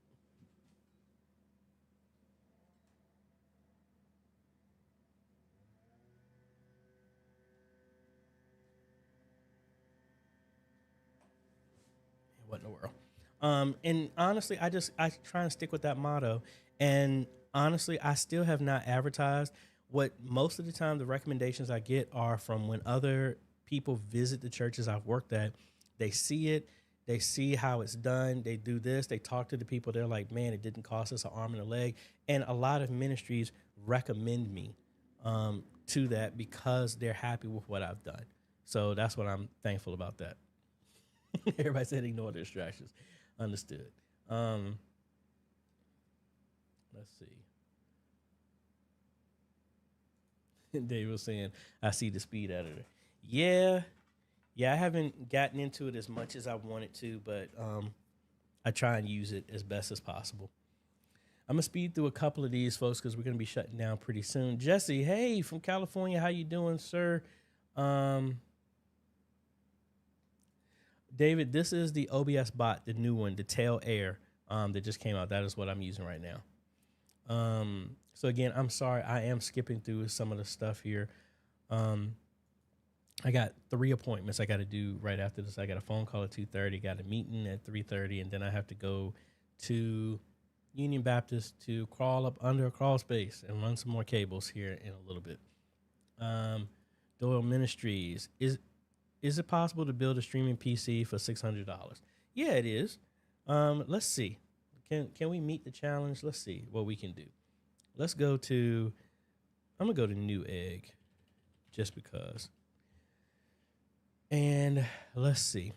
What in the world? And honestly, I try and stick with that motto. And honestly, I still have not advertised. what most of the time the recommendations I get are from when other people visit the churches I've worked at. They see it, they see how it's done, they do this, they talk to the people, they're like, man, it didn't cost us an arm and a leg. And a lot of ministries recommend me to that because they're happy with what I've done. So that's what I'm thankful about that. Everybody said ignore the distractions. Understood. Let's see. Dave was saying, I see the speed editor. Yeah. Yeah, I haven't gotten into it as much as I wanted to, but I try and use it as best as possible. I'm going to speed through a couple of these, folks, because we're going to be shutting down pretty soon. Jesse, hey, from California, how you doing, sir? David, this is the OBS bot, the new one, the Tail Air that just came out. That is what I'm using right now. So again, I'm sorry, I am skipping through some of the stuff here. I got 3 appointments I got to do right after this. I got a phone call at 2:30, got a meeting at 3:30, and then I have to go to Union Baptist to crawl up under a crawl space and run some more cables here in a little bit. Doyle Ministries, is it possible to build a streaming PC for $600? Yeah, it is. Let's see. Can we meet the challenge? Let's see what we can do. Let's go to, I'm going to go to Newegg just because. And let's see.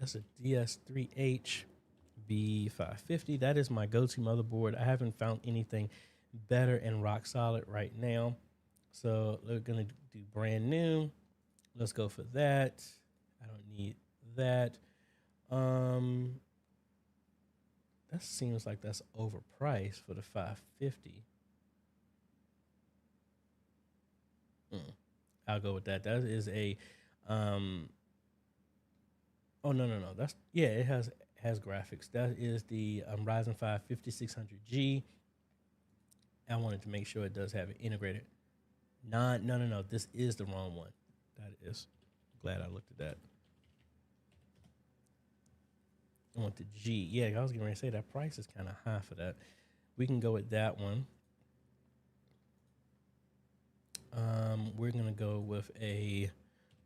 That's a DS3H B550. That is my go-to motherboard. I haven't found anything better and rock solid right now. So we're going to do brand new. Let's go for that. I don't need that. That seems like that's overpriced for the 550. I'll go with that. That is a oh no. That's it has graphics. That is the Ryzen 5 5600G. I wanted to make sure it does have it integrated. No. This is the wrong one. That is. Glad I looked at that. I want the G. Yeah, I was getting ready to say that price is kind of high for that. We can go with that one. We're going to go with a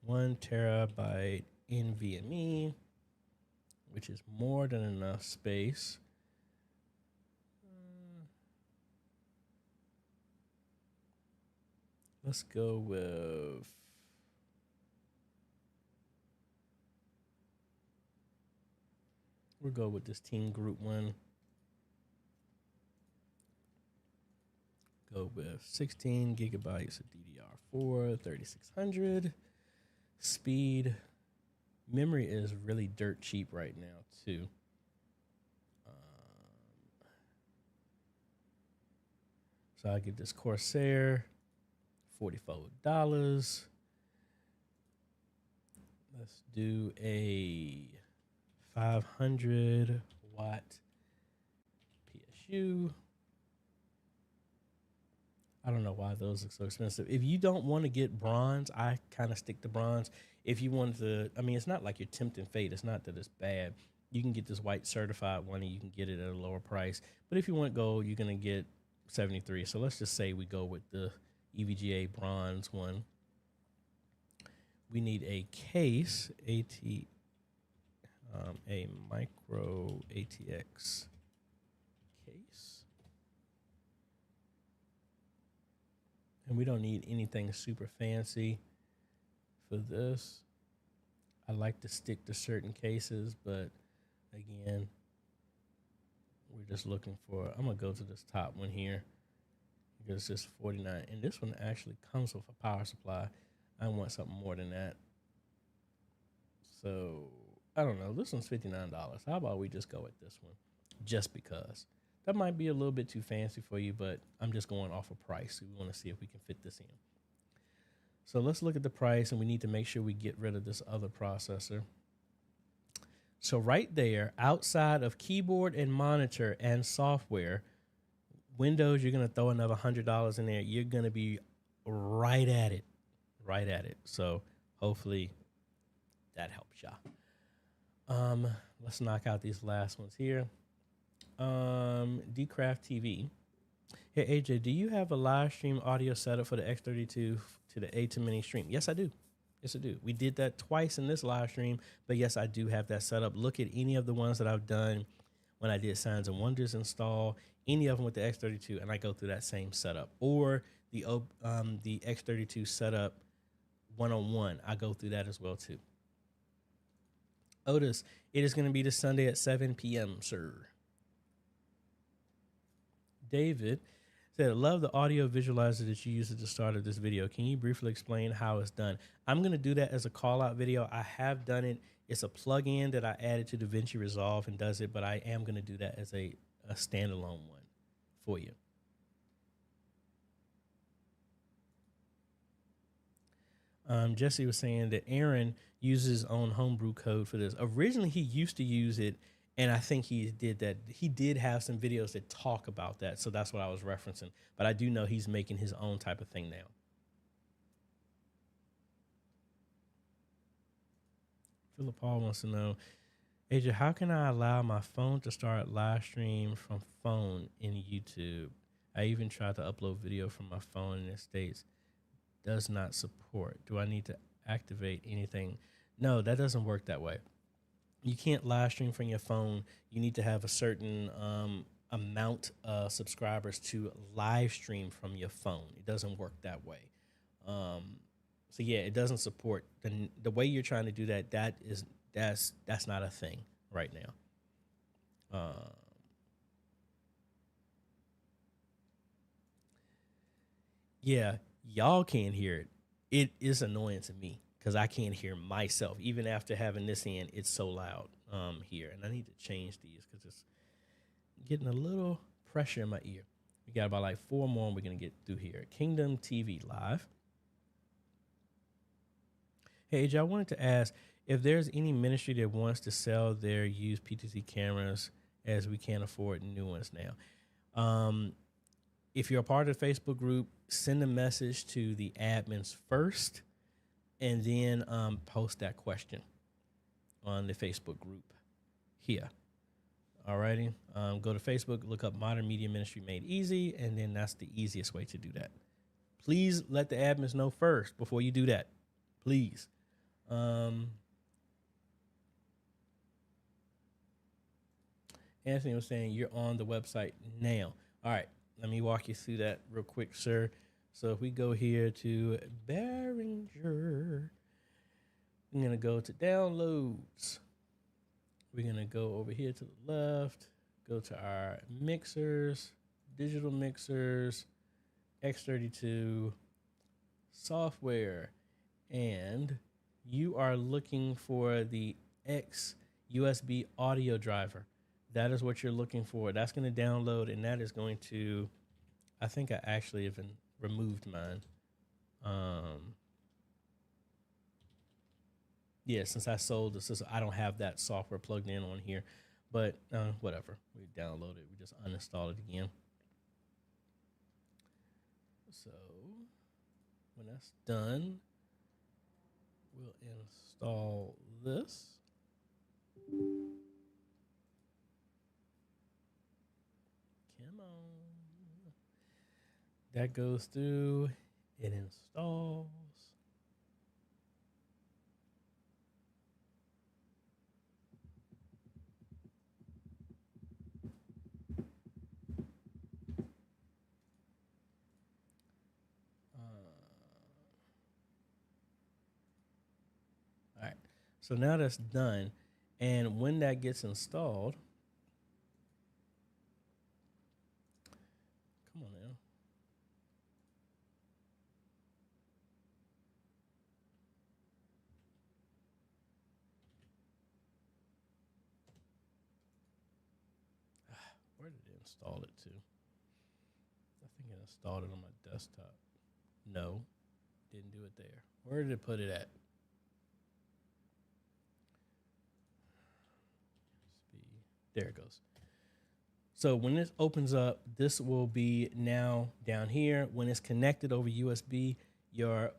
1 terabyte NVMe, which is more than enough space. Let's go with we'll go with this Team Group one. Go with 16 gigabytes of DDR4, 3600. Speed. Memory is really dirt cheap right now, too. So I get this Corsair, $44. Let's do a 500 watt PSU. I don't know why those are so expensive. If you don't want to get bronze, I kind of stick to bronze. If you want to, I mean, it's not like you're tempting fate. It's not that it's bad. You can get this white certified one and you can get it at a lower price. But if you want gold, you're going to get 73. So let's just say we go with the EVGA bronze one. We need a case, a micro ATX case. And we don't need anything super fancy for this. I like to stick to certain cases, but again, we're just looking for, I'm going to go to this top one here because it's just $49. And this one actually comes with a power supply. I want something more than that. So, I don't know. This one's $59. How about we just go with this one just because? That might be a little bit too fancy for you, but I'm just going off of price. So we want to see if we can fit this in. So let's look at the price, and we need to make sure we get rid of this other processor. So right there, outside of keyboard and monitor and software, Windows, you're going to throw another $100 in there. You're going to be right at it. So hopefully that helps y'all. Let's knock out these last ones here. Dcraft TV. Hey AJ, do you have a live stream audio setup for the X32 to the A10 mini stream? Yes, I do. Yes, I do. We did that twice in this live stream, but yes, I do have that set up. Look at any of the ones that I've done when I did Signs and Wonders install, any of them with the X32, and I go through that same setup. Or the X32 setup one-on-one, I go through that as well too. Otis, it is going to be this Sunday at 7 p.m., sir. David said, love the audio visualizer that you used at the start of this video. Can you briefly explain how it's done? I'm going to do that as a call out video. I have done it. It's a plugin that I added to DaVinci Resolve and does it, but I am going to do that as a standalone one for you. Jesse was saying that Aaron uses his own homebrew code for this. Originally, he used to use it, and I think he did that. He did have some videos that talk about that, so that's what I was referencing. But I do know he's making his own type of thing now. Philip Paul wants to know, AJ, how can I allow my phone to start live stream from phone in YouTube? I even tried to upload video from my phone and it states does not support. Do I need to activate anything? No, that doesn't work that way. You can't live stream from your phone. You need to have a certain amount of subscribers to live stream from your phone. It doesn't work that way. So yeah, it doesn't support the way you're trying to do that. That's not a thing right now. Yeah, y'all can't hear it. It is annoying to me because I can't hear myself. Even after having this in, it's so loud here. And I need to change these because it's getting a little pressure in my ear. We got about like 4 more and we're going to get through here. Kingdom TV Live. Hey, AJ, I wanted to ask if there's any ministry that wants to sell their used PTZ cameras as we can't afford new ones now. If you're a part of the Facebook group, send a message to the admins first and then post that question on the Facebook group here. All righty. Go to Facebook, look up Modern Media Ministry Made Easy, and then that's the easiest way to do that. Please let the admins know first before you do that. Please. Anthony was saying you're on the website now. All right. Let me walk you through that real quick, sir. So if we go here to Behringer, I'm going to go to downloads. We're going to go over here to the left, go to our mixers, digital mixers, X32, software, and you are looking for the X USB audio driver. That is what you're looking for. That's going to download, and that is going to, I think I actually even removed mine. Yeah, since I sold the system, I don't have that software plugged in on here, but whatever. We download it. We just uninstall it again. So when that's done, we'll install this. Come on. That goes through. It installs. All right. So now that's done. And when that gets installed, come on now. Where did it install it to? I think it installed it on my desktop. No, didn't do it there. Where did it put it at? There it goes. So when this opens up, this will be now down here. When it's connected over USB, your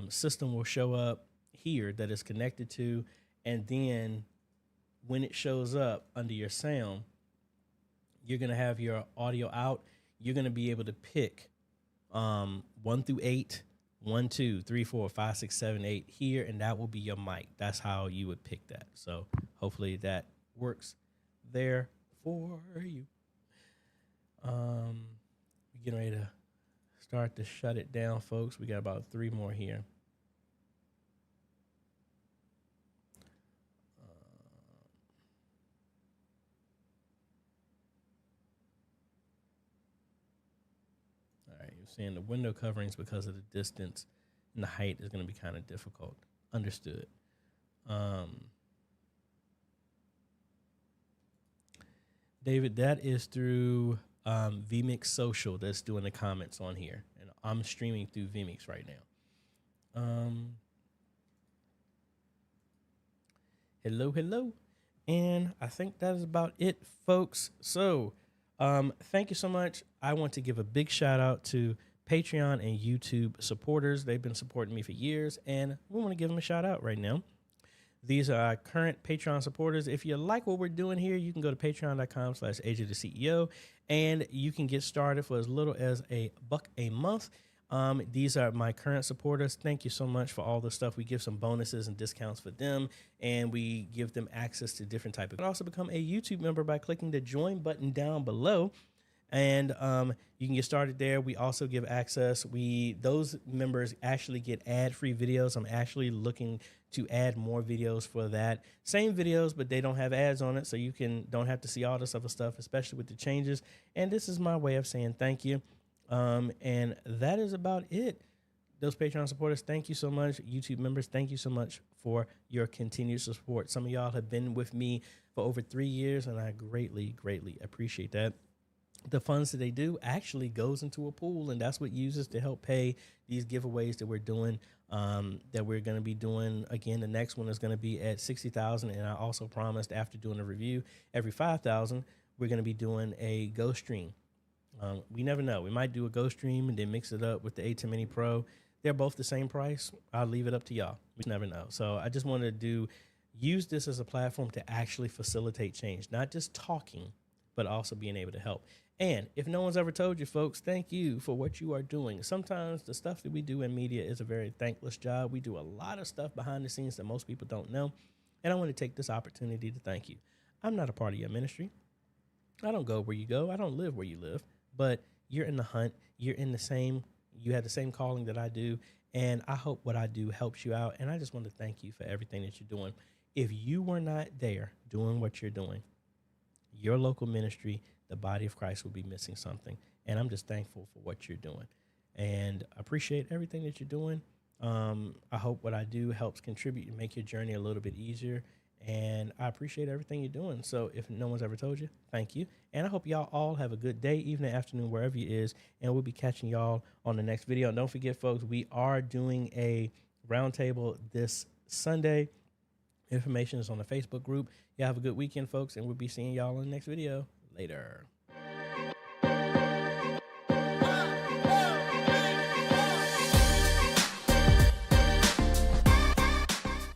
system will show up here that it's connected to. And then when it shows up under your sound, you're going to have your audio out. you're going to be able to pick 1 through 8, 1, 2, 3, 4, 5, 6, 7, 8 here, and that will be your mic. That's how you would pick that. So hopefully that works there for you. We're getting ready to start to shut it down, folks. We got about 3 more here. All right, you're seeing the window coverings because of the distance and the height is going to be kind of difficult. Understood. David, that is through vMix Social that's doing the comments on here. And I'm streaming through vMix right now. Hello. And I think that is about it, folks. So thank you so much. I want to give a big shout out to Patreon and YouTube supporters. They've been supporting me for years, and we want to give them a shout out right now. These are our current Patreon supporters. If you like what we're doing here, you can go to patreon.com/AJaytheCEO, and you can get started for as little as $1 a month. These are my current supporters. Thank you so much for all the stuff. We give some bonuses and discounts for them, and we give them access to different types of. You can also become a YouTube member by clicking the join button down below. And you can get started there. We also give access. Those members actually get ad-free videos. I'm actually looking to add more videos for that. Same videos, but they don't have ads on it, so you don't have to see all this other stuff, especially with the changes. And this is my way of saying thank you. And that is about it. Those Patreon supporters, thank you so much. YouTube members, thank you so much for your continued support. Some of y'all have been with me for over 3 years, and I greatly, greatly appreciate that. The funds that they do actually goes into a pool, and that's what uses to help pay these giveaways that we're doing, that we're going to be doing. Again, the next one is going to be at 60,000, and I also promised after doing a review, every 5,000, we're going to be doing a Ghost Stream. We never know. We might do a Ghost Stream and then mix it up with the A10 Mini Pro. They're both the same price. I'll leave it up to y'all. We never know. So I just wanted to use this as a platform to actually facilitate change, not just talking, but also being able to help. And if no one's ever told you, folks, thank you for what you are doing. Sometimes the stuff that we do in media is a very thankless job. We do a lot of stuff behind the scenes that most people don't know. And I want to take this opportunity to thank you. I'm not a part of your ministry. I don't go where you go. I don't live where you live. But you're in the hunt. You have the same calling that I do. And I hope what I do helps you out. And I just want to thank you for everything that you're doing. If you were not there doing what you're doing, your local ministry, the body of Christ, will be missing something. And I'm just thankful for what you're doing. And I appreciate everything that you're doing. I hope what I do helps contribute and make your journey a little bit easier. And I appreciate everything you're doing. So if no one's ever told you, thank you. And I hope y'all all have a good day, evening, afternoon, wherever you is. And we'll be catching y'all on the next video. And don't forget, folks, we are doing a roundtable this Sunday. Information is on the Facebook group. Y'all have a good weekend, folks, and we'll be seeing y'all in the next video. Later.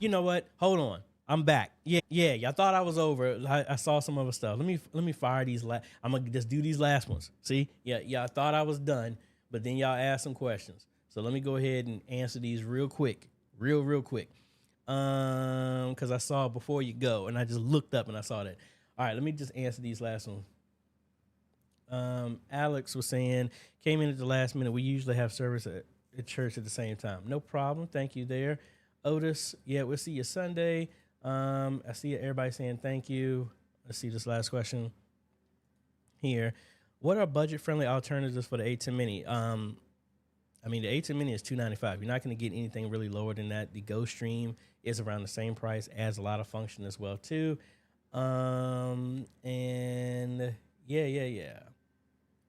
You know what? Hold on. I'm back. Yeah. Y'all thought I was over. I saw some other stuff. Let me fire these. I'm gonna just do these last ones. See? Yeah. Y'all thought I was done, but then y'all asked some questions. So let me go ahead and answer these real quick, real quick. Because I saw before you go, and I just looked up and I saw that. All right, let me just answer these last ones. Alex was saying, came in at the last minute. We usually have service at church at the same time. No problem. Thank you there. Otis, yeah, we'll see you Sunday. I see everybody saying thank you. Let's see this last question here. What are budget-friendly alternatives for the A10 Mini? I mean, the A10 Mini is $295. You're not going to get anything really lower than that. The Go Stream is around the same price, adds a lot of function as well, too. And yeah.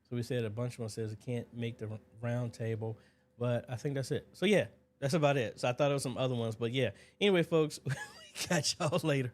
So we said a bunch of them says it can't make the round table, but I think that's it. So yeah, that's about it. So I thought it was some other ones, but yeah. Anyway, folks, we catch y'all later.